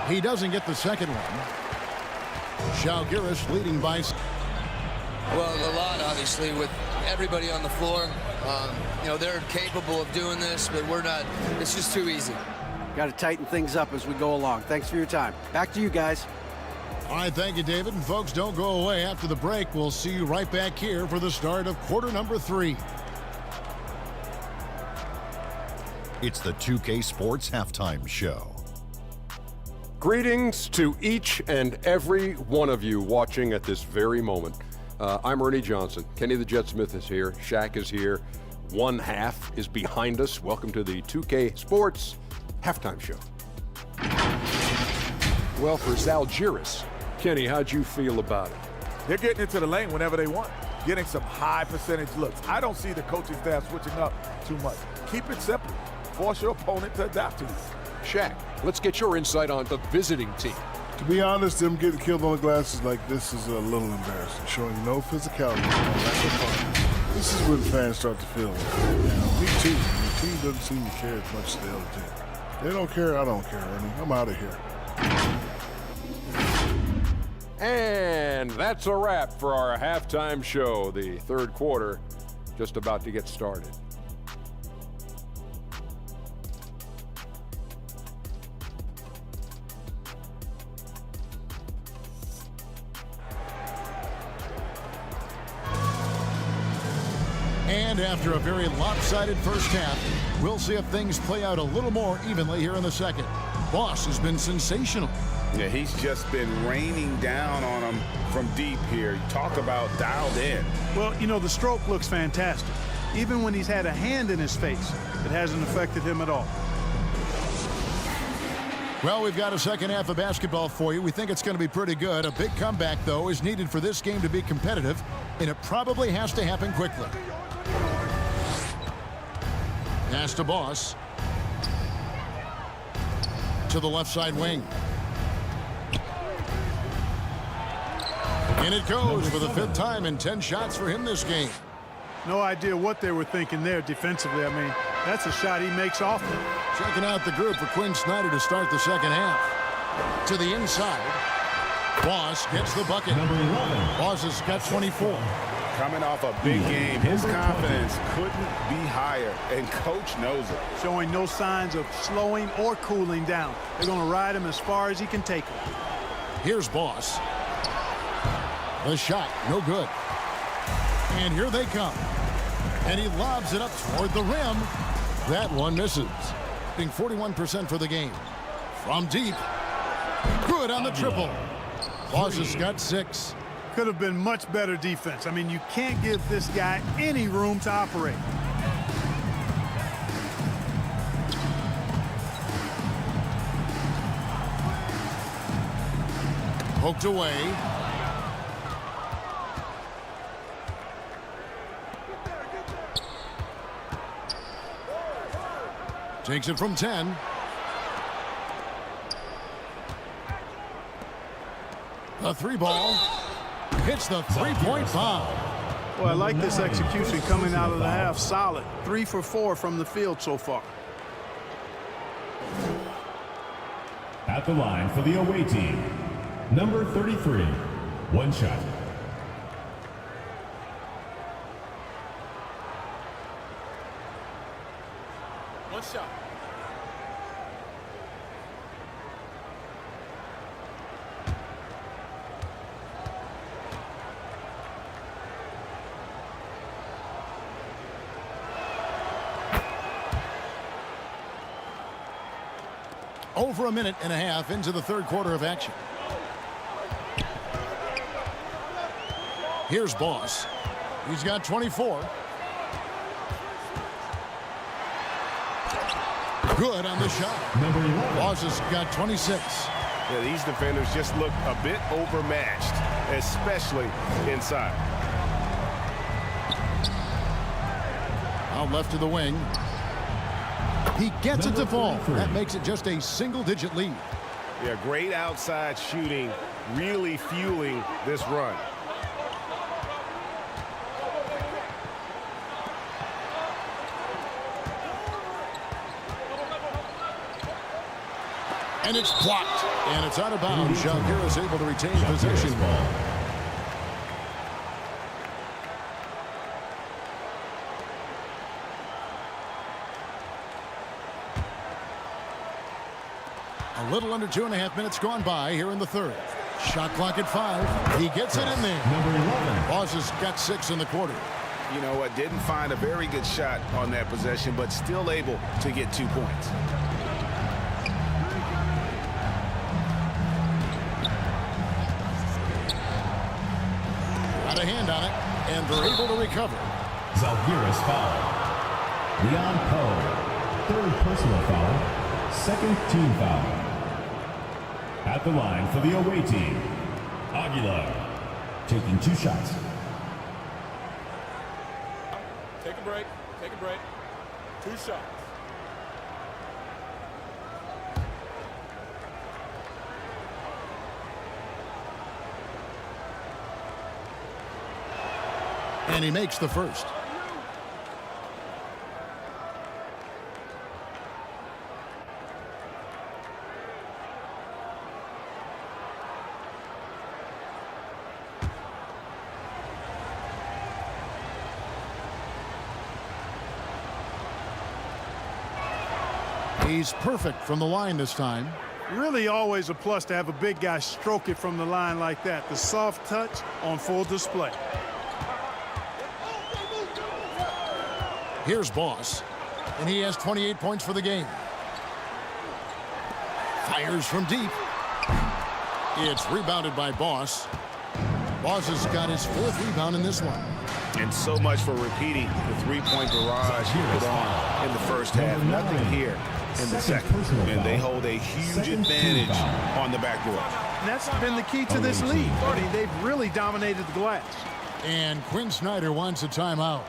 S11: He doesn't get the second one. Zalgiris leading by...
S15: Well, a lot, obviously, with everybody on the floor. You know, they're capable of doing this, but we're not. It's just too easy.
S14: Got to tighten things up as we go along. Thanks for your time. Back to you guys.
S11: All right, thank you, David. And folks, don't go away. After the break, we'll see you right back here for the start of quarter number 3.
S6: It's the 2K Sports Halftime Show.
S7: Greetings to each and every one of you watching at this very moment. I'm Ernie Johnson. Kenny the Jet Smith is here. Shaq is here. One half is behind us. Welcome to the 2K Sports Halftime Show. Well, for Zalgiris, Kenny, how'd you feel about it?
S4: They're getting into the lane whenever they want, getting some high percentage looks. I don't see the coaching staff switching up too much. Keep it simple. Force your opponent to adapt to you.
S7: Shaq, let's get your insight on the visiting team.
S8: To be honest, them getting killed on the glass like this is a little embarrassing, showing no physicality. This is when fans start to feel it. Me too. The team doesn't seem to care as much as the other team. They don't care, I don't care, Ernie. I'm out of here.
S7: And that's a wrap for our halftime show. The third quarter just about to get started.
S11: And after a very lopsided first half, we'll see if things play out a little more evenly here in the second. Boss has been sensational.
S13: Yeah, he's just been raining down on him from deep here. Talk about dialed in.
S12: Well, you know, the stroke looks fantastic. Even when he's had a hand in his face, it hasn't affected him at all.
S11: Well, we've got a second half of basketball for you. We think it's going to be pretty good. A big comeback, though, is needed for this game to be competitive, and it probably has to happen quickly. Pass to Boss. To the left side wing. And it goes for the 5th time in 10 shots for him this game.
S12: No idea what they were thinking there defensively. I mean, that's a shot he makes often.
S11: Checking out the group for Quinn Snyder to start the second half. To the inside. Boss gets the bucket. Boss has got 24.
S13: Coming off a big game, his confidence couldn't be higher, and coach knows it.
S12: Showing no signs of slowing or cooling down. They're going to ride him as far as he can take him.
S11: Here's Boss. The shot, no good. And here they come. And he lobs it up toward the rim. That one misses. Being 41% for the game. From deep. Good on the triple. Boss has got 6.
S12: Could have been much better defense. I mean, you can't give this guy any room to operate.
S11: Poked away. Takes it from 10. The 3-ball. Hits the 3-point bomb.
S12: Well, I like this execution coming out of the half. Solid. 3 for 4 from the field so far.
S5: At the line for the away team, number 33, 1 shot.
S9: One shot.
S11: Over a minute and a half into the third quarter of action. Here's Boss. He's got 24. Good on the shot. Boss has got 26.
S16: Yeah, these defenders just look a bit overmatched, especially inside.
S11: Out left to the wing. He gets it to fall. That makes it just a single-digit lead.
S16: Yeah, great outside shooting, really fueling this run.
S11: And it's blocked. And it's out of bounds. Shakir is able to retain possession. A little under 2.5 minutes gone by here in the third. Shot clock at 5. He gets it in there. Boss has got 6 in the quarter.
S13: You know what? Didn't find a very good shot on that possession, but still able to get 2 points.
S11: Got a hand on it, and they're able to recover.
S5: Zalgiris foul. Leon Poe, 3rd personal foul, 2nd team foul. At the line for the away team, Aguilar, taking 2 shots.
S9: Take a break. Take a break. 2 shots.
S11: And he makes the first. He's perfect from the line this time.
S12: Really always a plus to have a big guy stroke it from the line like that. The soft touch on full display.
S11: Here's Boss, and he has 28 points for the game. Fires from deep. It's rebounded by Boss. Boss has got his 4th rebound in this one.
S13: And so much for repeating the three-point barrage he put on in the first half. Nothing here in the second. And they hold a huge advantage on the backboard.
S12: And that's been the key to this league. I mean, they've really dominated the glass.
S11: And Quinn Snyder wants a timeout.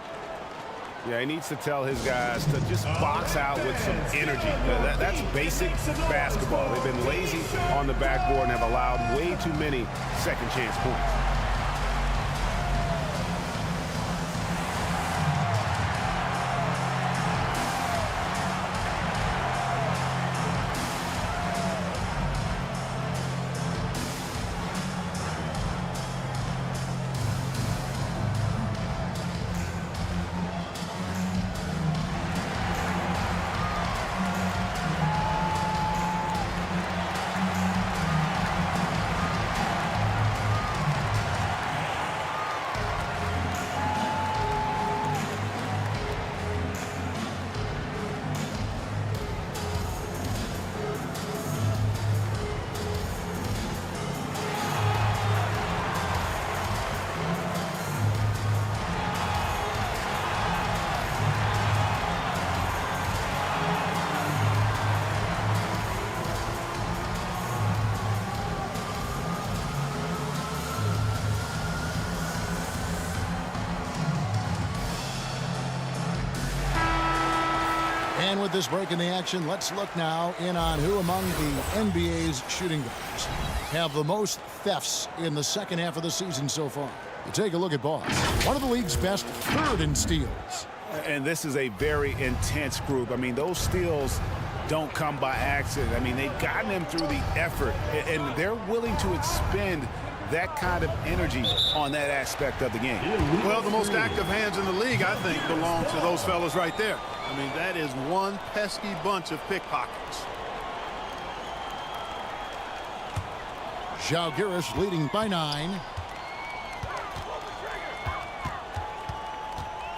S16: Yeah, he needs to tell his guys to just box out with some energy. That's basic basketball. They've been lazy on the backboard and have allowed way too many second chance points.
S11: And with this break in the action, let's look now in on who among the NBA's shooting guards have the most thefts in the second half of the season so far. You take a look at Boss, one of the league's best, 3rd in steals.
S13: And this is a very intense group. I mean, those steals don't come by accident. I mean, they've gotten them through the effort, and they're willing to expend that kind of energy on that aspect of the game.
S12: Well, the most active hands in the league, I think, belong to those fellas right there. I mean, that is one pesky bunch of pickpockets.
S11: Zalgiris leading by 9.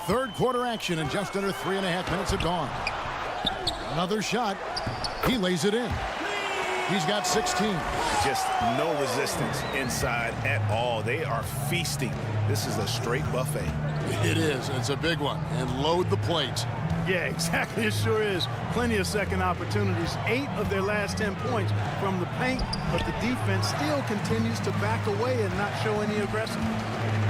S11: Third quarter action and just under 3.5 minutes have gone. Another shot. He lays it in. He's got 16.
S13: Just no resistance inside at all. They are feasting. This is a straight buffet.
S11: It is. It's a big one. And load the plate.
S12: Yeah, exactly. It sure is. Plenty of second opportunities. 8 of their last 10 points from the paint, but the defense still continues to back away and not show any aggressiveness.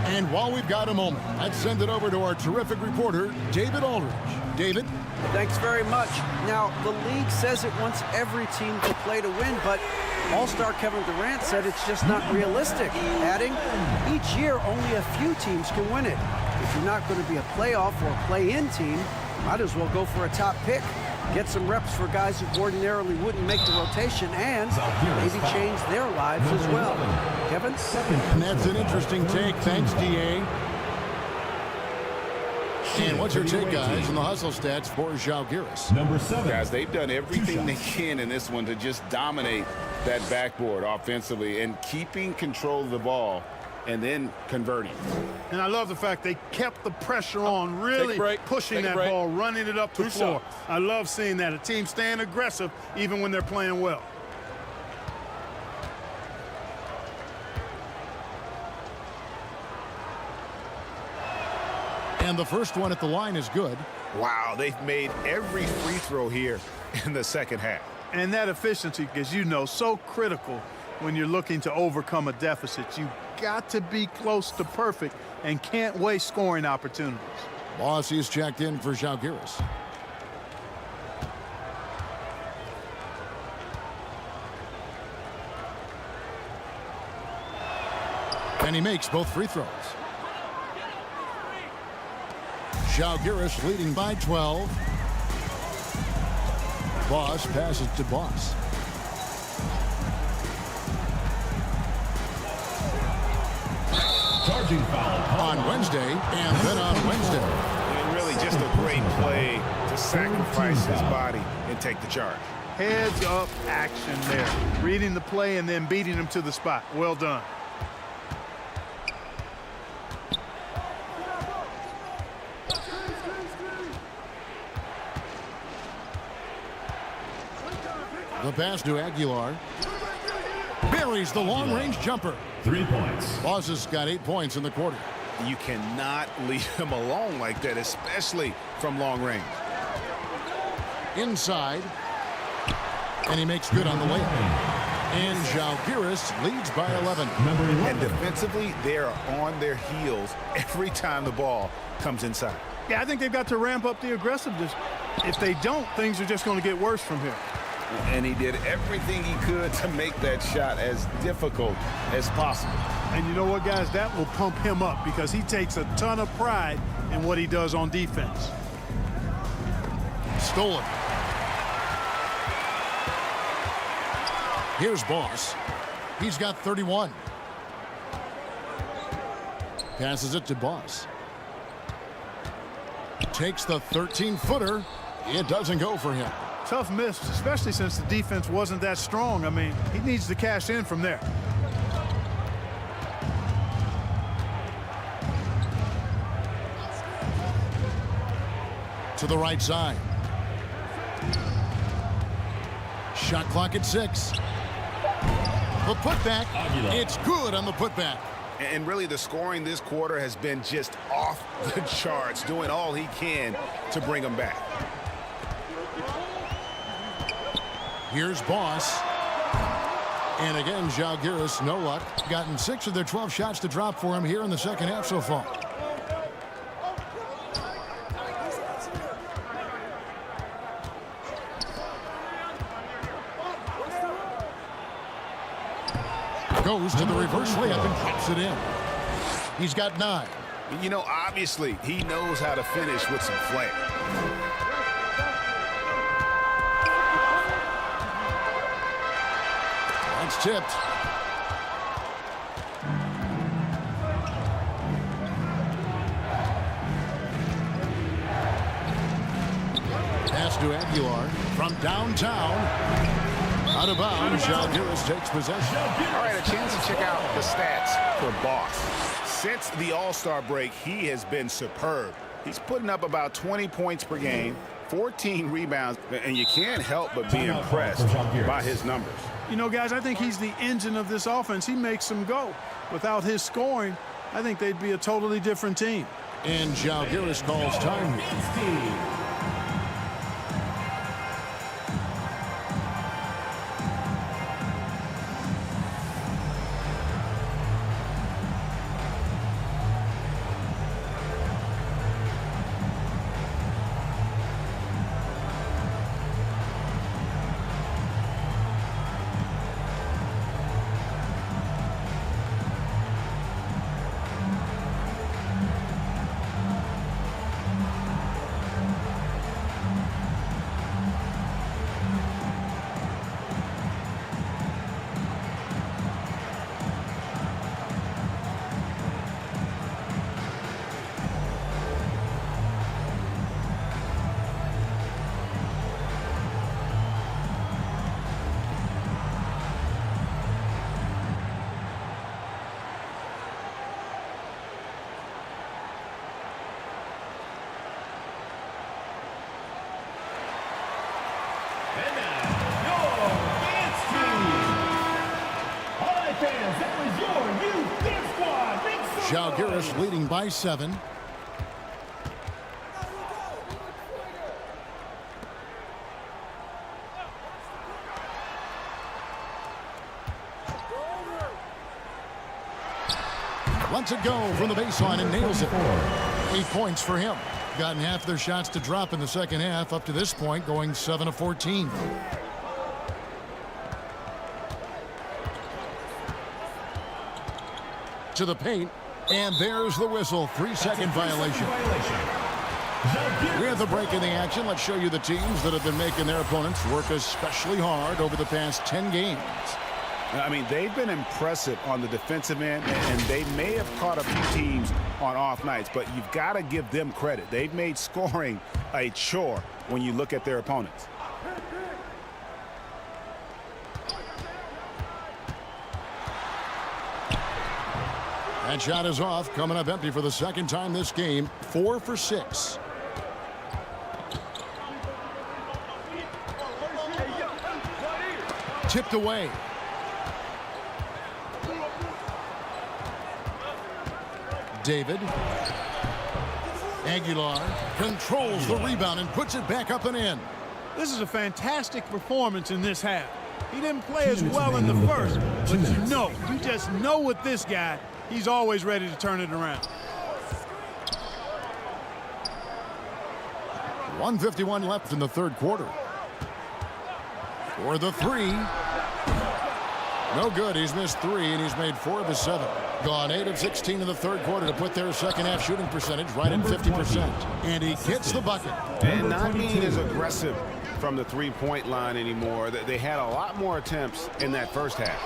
S11: And while we've got a moment, let's send it over to our terrific reporter, David Aldridge. David?
S14: Thanks very much. Now, the league says it wants every team to play to win, but All-Star Kevin Durant said it's just not realistic, adding, each year only a few teams can win it. If you're not going to be a playoff or play-in team, might as well go for a top pick. Get some reps for guys who ordinarily wouldn't make the rotation and maybe change their lives as well. Kevin?
S11: And that's an interesting take. Thanks, DA. And what's your take, guys, on the hustle stats for Zalgiris?
S5: Number 7.
S13: Guys, they've done everything they can in this one to just dominate that backboard offensively and keeping control of the ball and then converting.
S12: And I love the fact they kept the pressure on, really pushing that ball, running it up the floor. I love seeing that. A team staying aggressive even when they're playing well.
S11: And the first one at the line is good.
S13: Wow, they've made every free throw here in the second half.
S12: And that efficiency, as you know, so critical when you're looking to overcome a deficit. You got to be close to perfect and can't waste scoring opportunities.
S11: Boss is checked in for Zalgiris. And he makes both free throws. Zalgiris leading by 12. Boss passes to Boss.
S5: Charging foul
S11: on Wednesday and then on Wednesday.
S16: And really just a great play to sacrifice his body and take the charge.
S12: Heads up action there. Reading the play and then beating him to the spot. Well done.
S11: The pass to Aguilar. Buries the long-range jumper.
S5: 3 points.
S11: Boss has got 8 points in the quarter.
S16: You cannot leave him alone like that, especially from long range.
S11: Inside. And he makes good on the layup. And Zalgiris leads by 11.
S16: And defensively, they are on their heels every time the ball comes inside.
S12: Yeah, I think they've got to ramp up the aggressiveness. If they don't, things are just going to get worse from here.
S16: And he did everything he could to make that shot as difficult as possible.
S12: And you know what, guys? That will pump him up because he takes a ton of pride in what he does on defense.
S11: Stolen. Here's Boss. He's got 31. Passes it to Boss. Takes the 13-footer. It doesn't go for him.
S12: Tough miss, especially since the defense wasn't that strong. I mean, he needs to cash in from there.
S11: To the right side. Shot clock at 6. The putback. It's good on the putback.
S16: And really, the scoring this quarter has been just off the charts, doing all he can to bring them back.
S11: Here's Boss. And again, Zalgiris, no luck. Gotten 6 of their 12 shots to drop for him here in the second half so far. Goes to the reverse layup and drops it in. He's got 9.
S16: You know, obviously, he knows how to finish with some flair.
S11: It's tipped. Pass to Aguilar from downtown. Out of bounds, Zalgiris takes possession.
S16: All right, a chance to check out the stats for Boss. Since the All-Star break, he has been superb. He's putting up about 20 points per game, 14 rebounds, and you can't help but be impressed by his numbers.
S12: You know, guys, I think he's the engine of this offense. He makes them go. Without his scoring, I think they'd be a totally different team.
S11: And Zalgiris calls time here. Zalgiris leading by 7. Lets it go from the baseline and nails it. 8 points for him. Gotten half their shots to drop in the second half up to this point, going 7 of 14. To the paint, and there's the whistle. 3-second violation. With a break in the action, let's show you the teams that have been making their opponents work especially hard over the past 10 games.
S16: I mean, they've been impressive on the defensive end, and they may have caught a few teams on off nights, but you've got to give them credit. They've made scoring a chore when you look at their opponents.
S11: That shot is off, coming up empty for the second time this game, 4 for 6. Tipped away. David. Aguilar controls the rebound and puts it back up and in.
S12: This is a fantastic performance in this half. He didn't play as well in the first, but you just know with this guy, he's always ready to turn it around.
S11: 1:51 left in the third quarter. For the three. No good. He's missed 3, and he's made 4 of his 7. Gone 8 of 16 in the third quarter to put their second half shooting percentage right at 50%. And he gets the bucket.
S16: And not being as aggressive from the three-point line anymore. They had a lot more attempts in that first half.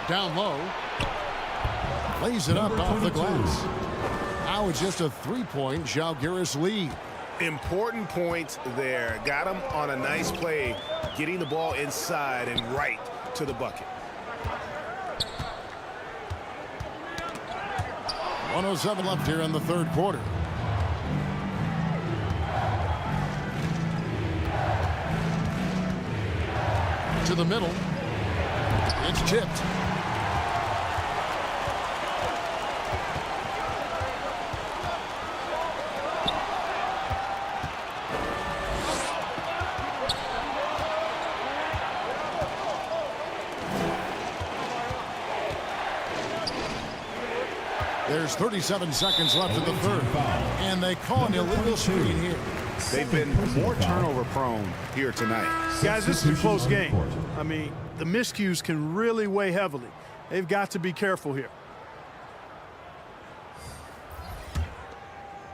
S11: Down low. Lays it up off the glass. Now it's just a 3-point Zalgiris lead.
S16: Important points there. Got him on a nice play, getting the ball inside and right to the bucket.
S11: 1:07 left here in the third quarter. To the middle. It's chipped. There's 37 seconds left in the third. And they call an illegal screen here.
S16: They've been more turnover prone here tonight.
S12: Guys, this is a close game. I mean, the miscues can really weigh heavily. They've got to be careful here.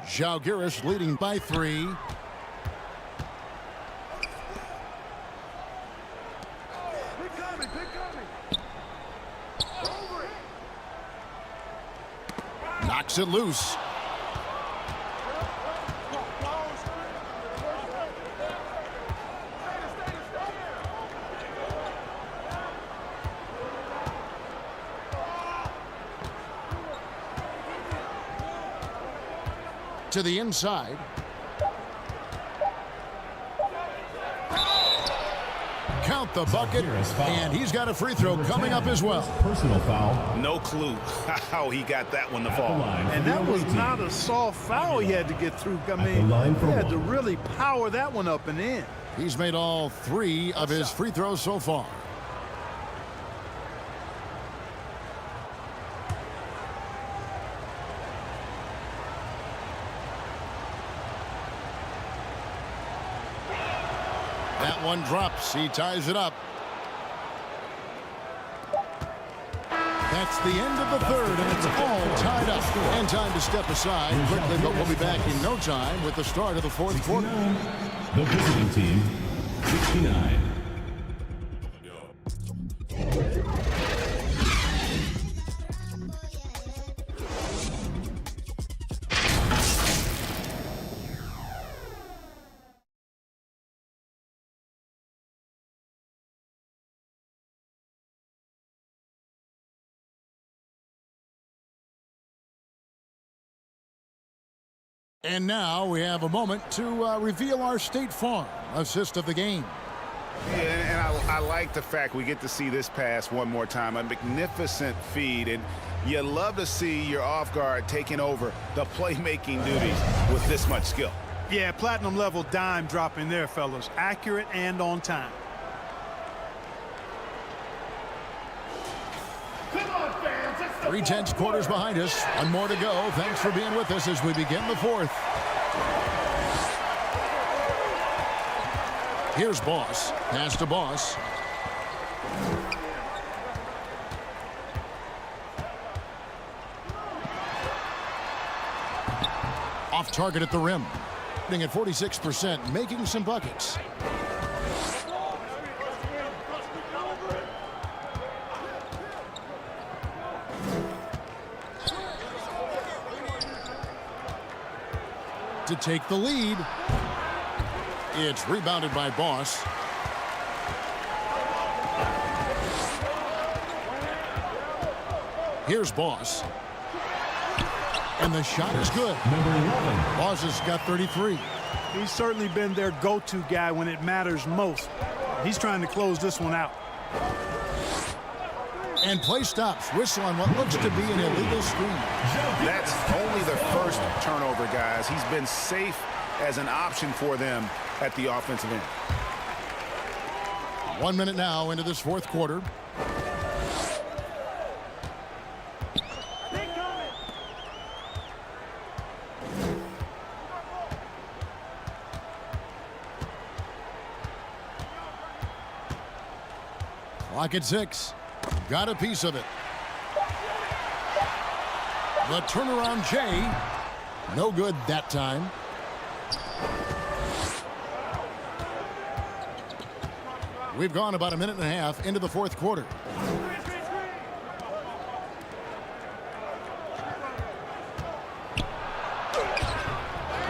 S11: Zalgiris leading by 3. Knocks it loose. To the inside. Count the bucket, and he's got a free throw coming up as well.
S5: Personal foul.
S16: No clue how he got that one to fall.
S12: And that was not a soft foul he had to get through. I mean, he had to really power that one up and in.
S11: He's made all 3 of his free throws so far. That one drops. He ties it up. That's the end of the third, and it's all tied up. And time to step aside quickly, but we'll be back in no time with the start of the fourth quarter.
S5: The visiting team, 69.
S11: And now we have a moment to reveal our State Farm assist of the game.
S16: Yeah, and I like the fact we get to see this pass one more time. A magnificent feed, and you love to see your off guard taking over the playmaking duties with this much skill.
S12: Yeah, platinum level dime dropping there, fellas. Accurate and on time.
S11: 3 quarters behind us. 1 more to go. Thanks for being with us as we begin the fourth. Here's Boss. Pass to Boss. Off target at the rim. At 46%, making some buckets. To take the lead. It's rebounded by Boss. Here's Boss. And the shot is good.
S5: Number 11.
S11: Boss has got 33.
S12: He's certainly been their go-to guy when it matters most. He's trying to close this one out.
S11: And play stops. Whistle on what looks to be an illegal screen.
S16: That's only the first turnover, guys. He's been safe as an option for them at the offensive end.
S11: 1 minute now into this fourth quarter. Clock at 6. Got a piece of it. The turnaround Jay. No good that time. We've gone about a minute and a half into the fourth quarter.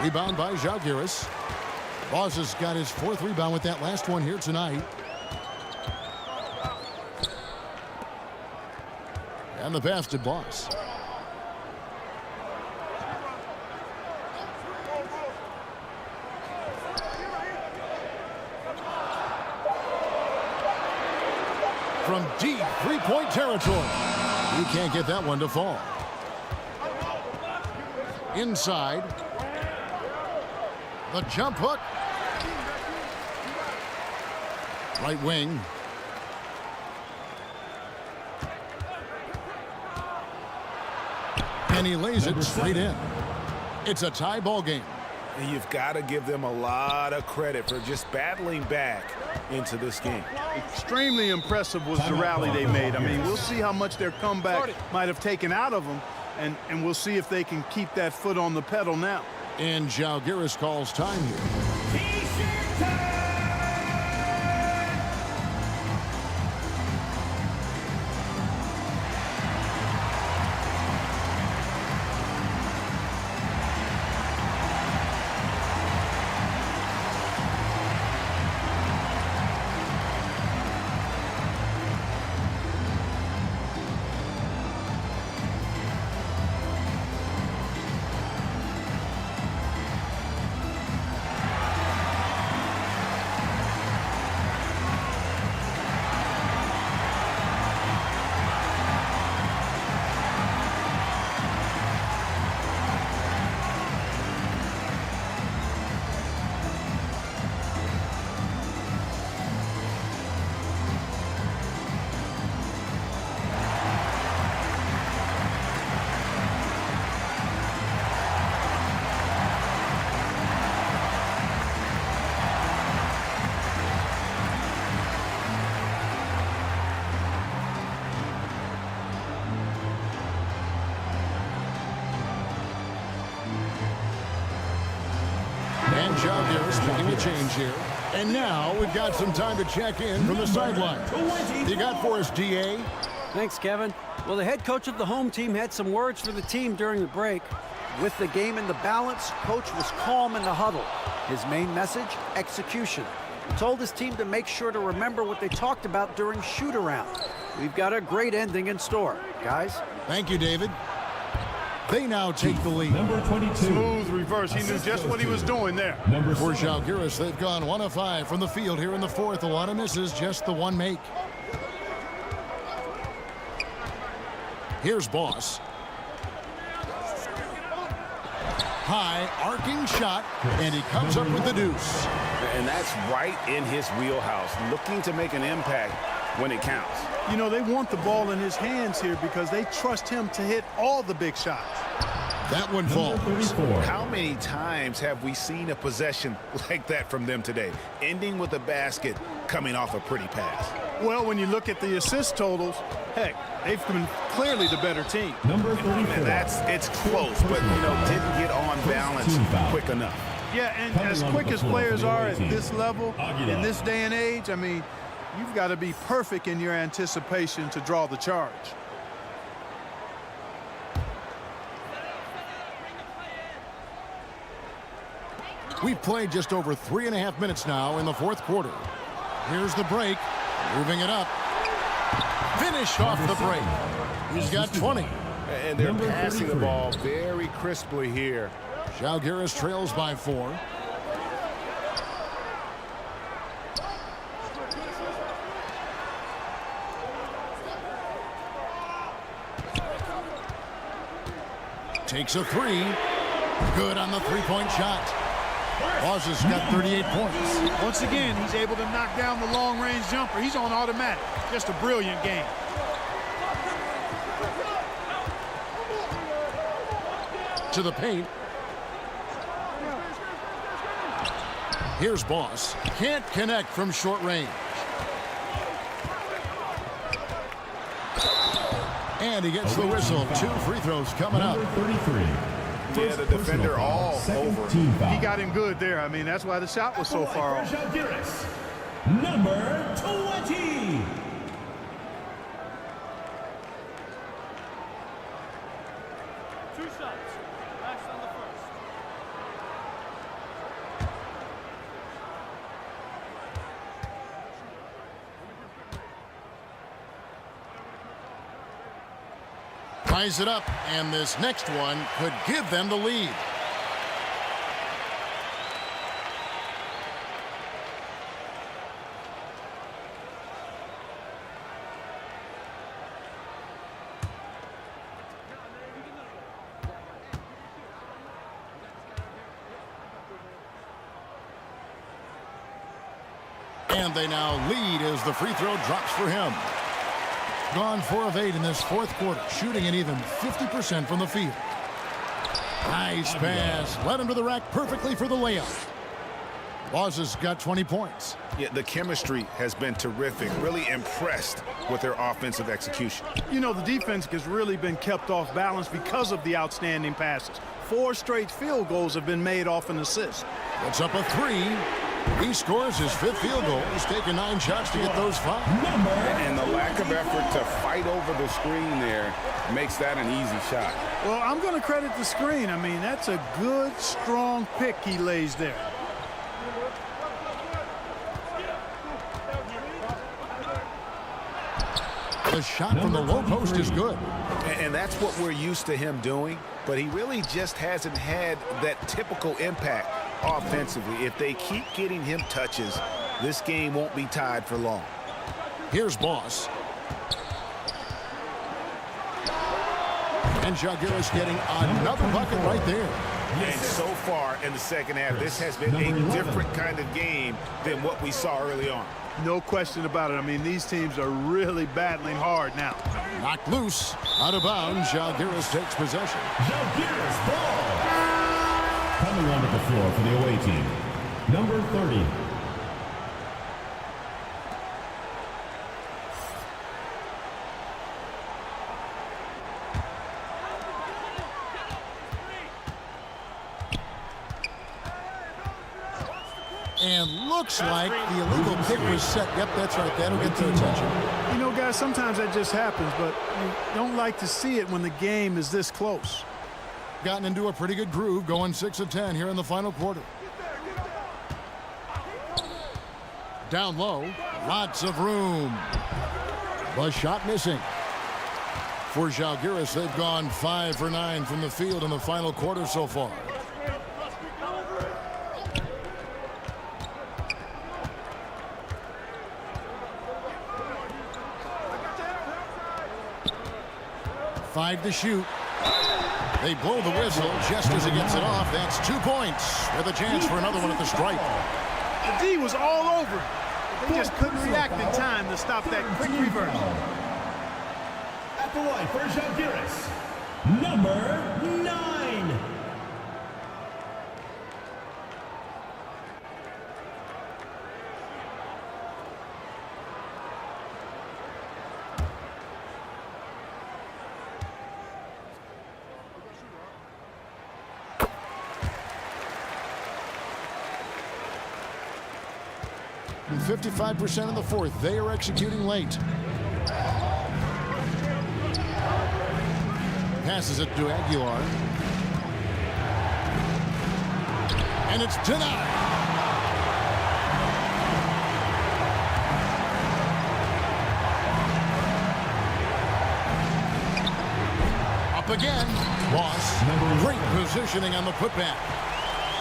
S11: Rebound by Zalgiris. Boss has got his fourth rebound with that last one here tonight. And the pass to Boss. From deep three-point territory. You can't get that one to fall. Inside. The jump hook. Right wing. And he lays it straight in. It's a tie ball game.
S16: And you've got to give them a lot of credit for just battling back into this game.
S12: Extremely impressive was the rally they made. I mean, we'll see how much their comeback might have taken out of them, and we'll see if they can keep that foot on the pedal now.
S11: And Zalgiris calls time here. Zalgiris making a change here. And now we've got some time to check in from the sideline. You got for us, DA?
S14: Thanks, Kevin. Well, the head coach of the home team had some words for the team during the break. With the game in the balance, coach was calm in the huddle. His main message, execution. He told his team to make sure to remember what they talked about during shoot-around. We've got a great ending in store, guys.
S11: Thank you, David. They now take the lead.
S5: Number 22.
S12: Smooth reverse. He knew just what he was doing there.
S11: For Zalgiris, they've gone 1 of 5 from the field here in the fourth. A lot of misses, just the one make. Here's Boss. High arcing shot, and he comes up with the deuce.
S16: And that's right in his wheelhouse, looking to make an impact when it counts.
S12: You know, they want the ball in his hands here because they trust him to hit all the big shots.
S11: That one falls.
S13: How many times have we seen a possession like that from them today, ending with a basket coming off a pretty pass?
S12: Well, when you look at the assist totals, heck, they've been clearly the better team.
S13: Number 34. It's close, but, didn't get on balance quick enough.
S12: Yeah, and as quick as players are at this level, in this day and age, I mean, you've got to be perfect in your anticipation to draw the charge.
S11: We've played just over 3.5 minutes now in the fourth quarter. Here's the break. Moving it up. Finish off the break. He's got 20.
S16: And they're passing the ball very crisply here.
S11: Žalgiris trails by 4. Takes a 3. Good on the three-point shot. Boz's got 38 points.
S12: Once again, he's able to knock down the long-range jumper. He's on automatic. Just a brilliant game.
S11: To the paint. Here's Boss. Can't connect from short range. And he gets the whistle. 2 free throws coming up.
S5: 33.
S13: Yeah, the defender all over.
S12: He got him good there. I mean, that's why the shot was so far off.
S5: Number 20.
S11: Ties it up, and this next one could give them the lead. And they now lead as the free throw drops for him. Gone 4 of 8 in this fourth quarter, shooting an even 50% from the field. Nice pass, led him to the rack perfectly for the layup. Boz has got 20 points.
S13: Yeah, the chemistry has been terrific. Really impressed with their offensive execution.
S12: You know, the defense has really been kept off balance because of the outstanding passes. 4 straight field goals have been made off an assist.
S11: Puts up a 3. He scores his 5th field goal. He's taken 9 shots to get those 5.
S13: And the lack of effort to fight over the screen there makes that an easy shot.
S12: Well, I'm going to credit the screen. I mean, that's a good, strong pick he lays there.
S11: The shot from the low post is good.
S13: And that's what we're used to him doing, but he really just hasn't had that typical impact offensively. If they keep getting him touches, this game won't be tied for long.
S11: Here's Boss. And Žalgiris getting another bucket right there.
S13: And so far in the second half, this has been a different kind of game than what we saw early on.
S12: No question about it. I mean, these teams are really battling hard now.
S11: Knocked loose. Out of bounds. Žalgiris takes possession.
S5: Žalgiris ball. Coming onto the floor for the away team, number 30.
S11: And looks like the illegal kick was set. Yep, that's right. That'll get their attention.
S12: You know, guys, sometimes that just happens, but you don't like to see it when the game is this close.
S11: Gotten into a pretty good groove, going 6 of 10 here in the final quarter. Down low, lots of room. The shot missing. For Žalgiris, they've gone 5 for 9 from the field in the final quarter so far. Five to shoot. They blow the whistle just as he gets it off. That's 2 points with a chance for another one at the stripe.
S12: The D was all over. They just couldn't react in time to stop that quick reverse.
S5: At the line for Žalgiris, number 9.
S11: And 55% in the fourth. They are executing late. Passes it to Aguilar. And it's denied. Up again. Loss. Great positioning on the putback.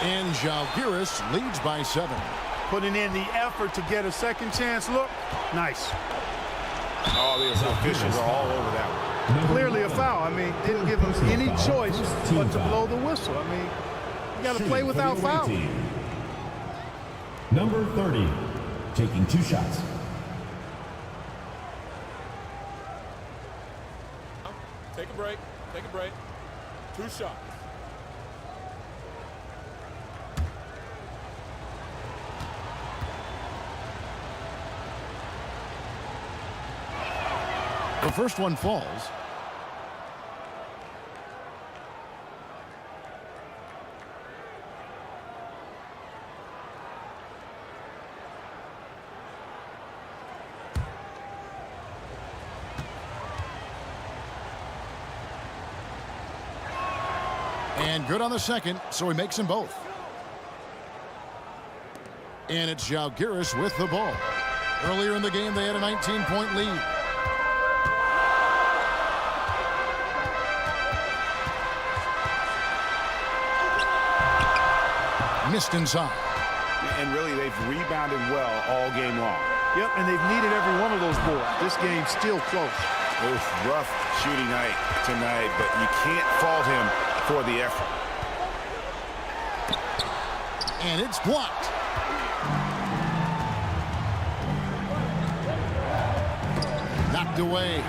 S11: And Zalgiris leads by 7.
S12: Putting in the effort to get a second chance look. Nice.
S16: Oh, the officials are all over that one.
S12: Clearly a foul. I mean, didn't give him any choice but to blow the whistle. I mean, you got to play without foul.
S5: Number 30, taking 2 shots.
S9: Take a break. Take a break. 2 shots.
S11: The first one falls. And good on the second, so he makes them both. And it's Zalgiris with the ball. Earlier in the game, they had a 19-point lead. Missed inside.
S16: And really, they've rebounded well all game long.
S12: Yep, and they've needed every one of those boards. This game's still close.
S16: Oof, rough shooting night tonight, but you can't fault him for the effort.
S11: And it's blocked. Knocked away.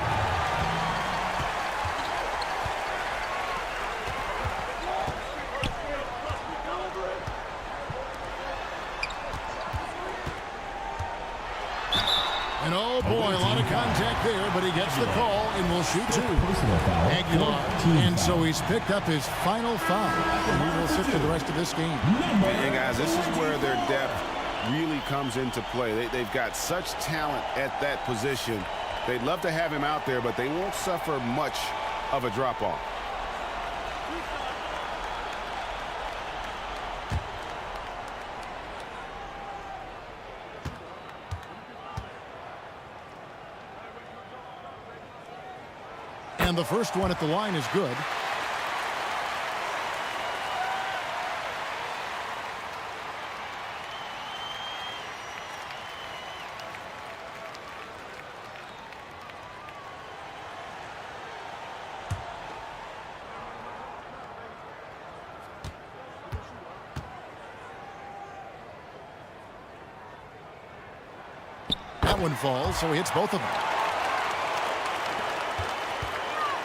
S11: And oh boy, a lot of contact there, but he gets the call and will shoot 2. Aguilar, and so he's picked up his final foul. And he will sit for the rest of this game.
S16: And guys, this is where their depth really comes into play. They've got such talent at that position. They'd love to have him out there, but they won't suffer much of a drop-off.
S11: And the first one at the line is good. That one falls, so he hits both of them.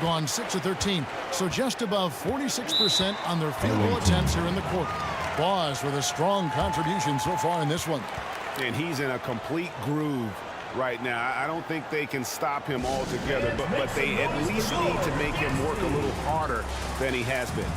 S11: Gone 6 of 13, so just above 46% on their field goal attempts here in the quarter. Boss with a strong contribution so far in this one.
S16: And he's in a complete groove right now. I don't think they can stop him altogether, but they at least need to make him work a little harder than he has been.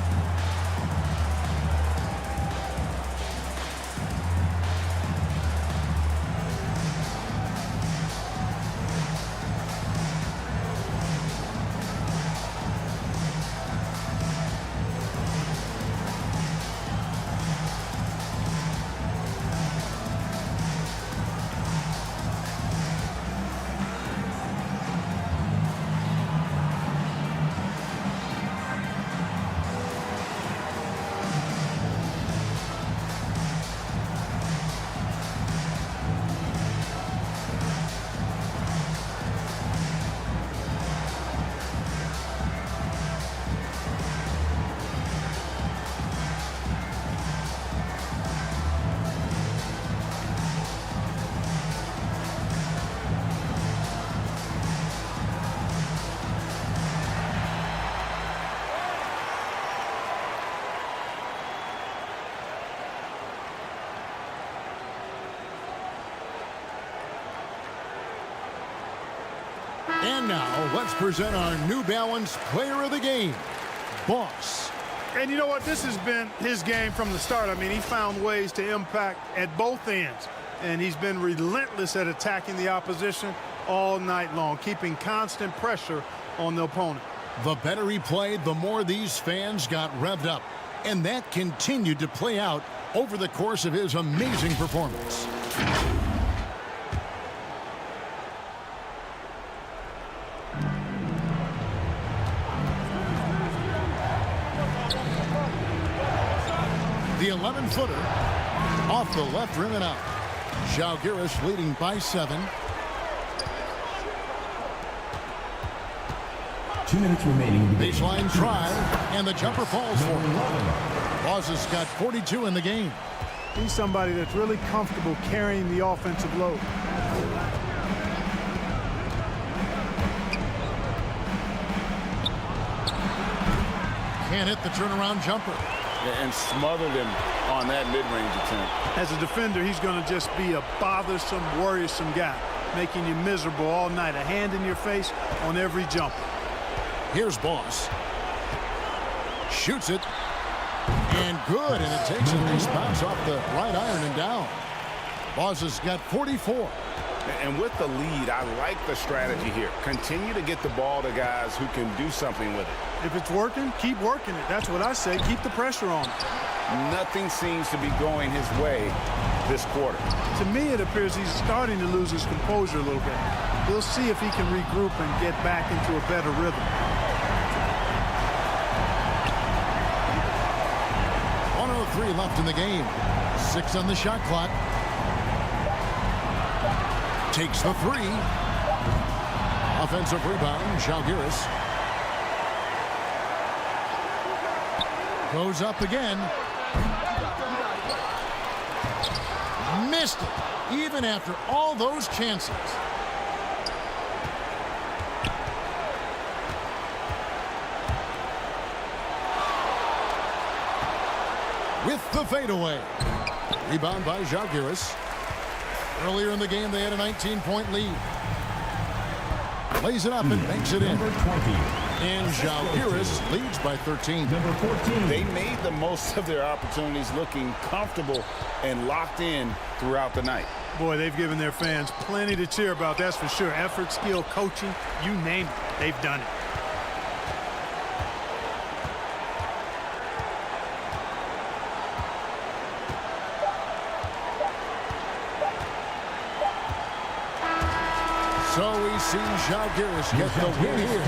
S11: And now, let's present our New Balance Player of the Game, Boss.
S12: And you know what? This has been his game from the start. I mean, he found ways to impact at both ends. and he's been relentless at attacking the opposition all night long, keeping constant pressure on the opponent.
S11: The better he played, the more these fans got revved up. And that continued to play out over the course of his amazing performance. The 11-footer off the left rim and out. Zalgiris leading by 7.
S5: 2 minutes remaining.
S11: Baseline try, and the jumper falls for him. Boz has got 42 in the game.
S12: He's somebody that's really comfortable carrying the offensive load.
S11: Can't hit the turnaround jumper.
S13: And smothered him on that mid-range attempt.
S12: As a defender, he's going to just be a bothersome, worrisome guy, making you miserable all night. A hand in your face on every jumper.
S11: Here's Boss. Shoots it. And good. And it takes a nice bounce off the right iron and down. Boss has got 44.
S16: And with the lead, I like the strategy here. Continue to get the ball to guys who can do something with it.
S12: If it's working, keep working it. That's what I say. Keep the pressure on him.
S16: Nothing seems to be going his way this quarter.
S12: To me, it appears he's starting to lose his composure a little bit. We'll see if he can regroup and get back into a better rhythm.
S11: 1:03 left in the game. 6 on the shot clock. Takes the 3. Offensive rebound, Zalgiris. Goes up again. Missed it, even after all those chances. With the fadeaway. Rebound by Zalgiris. Earlier in the game, they had a 19-point lead. Lays it up and makes it in. And Zalgiris leads by 13.
S13: They made the most of their opportunities, looking comfortable and locked in throughout the night.
S12: Boy, they've given their fans plenty to cheer about, that's for sure. Effort, skill, coaching, you name it, they've done it.
S11: So we see Zalgiris get the win here.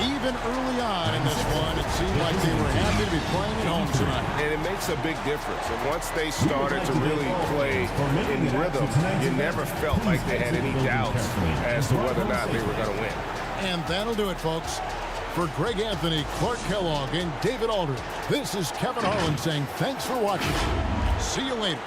S11: Even early on in this one, it seemed like they were happy to be playing at home tonight.
S16: And it makes a big difference. And once they started to really play in rhythm, you never felt like they had any doubts as to whether or not they were going to win.
S11: And that'll do it, folks. For Greg Anthony, Clark Kellogg, and David Aldridge, this is Kevin Harlan saying thanks for watching. See you later.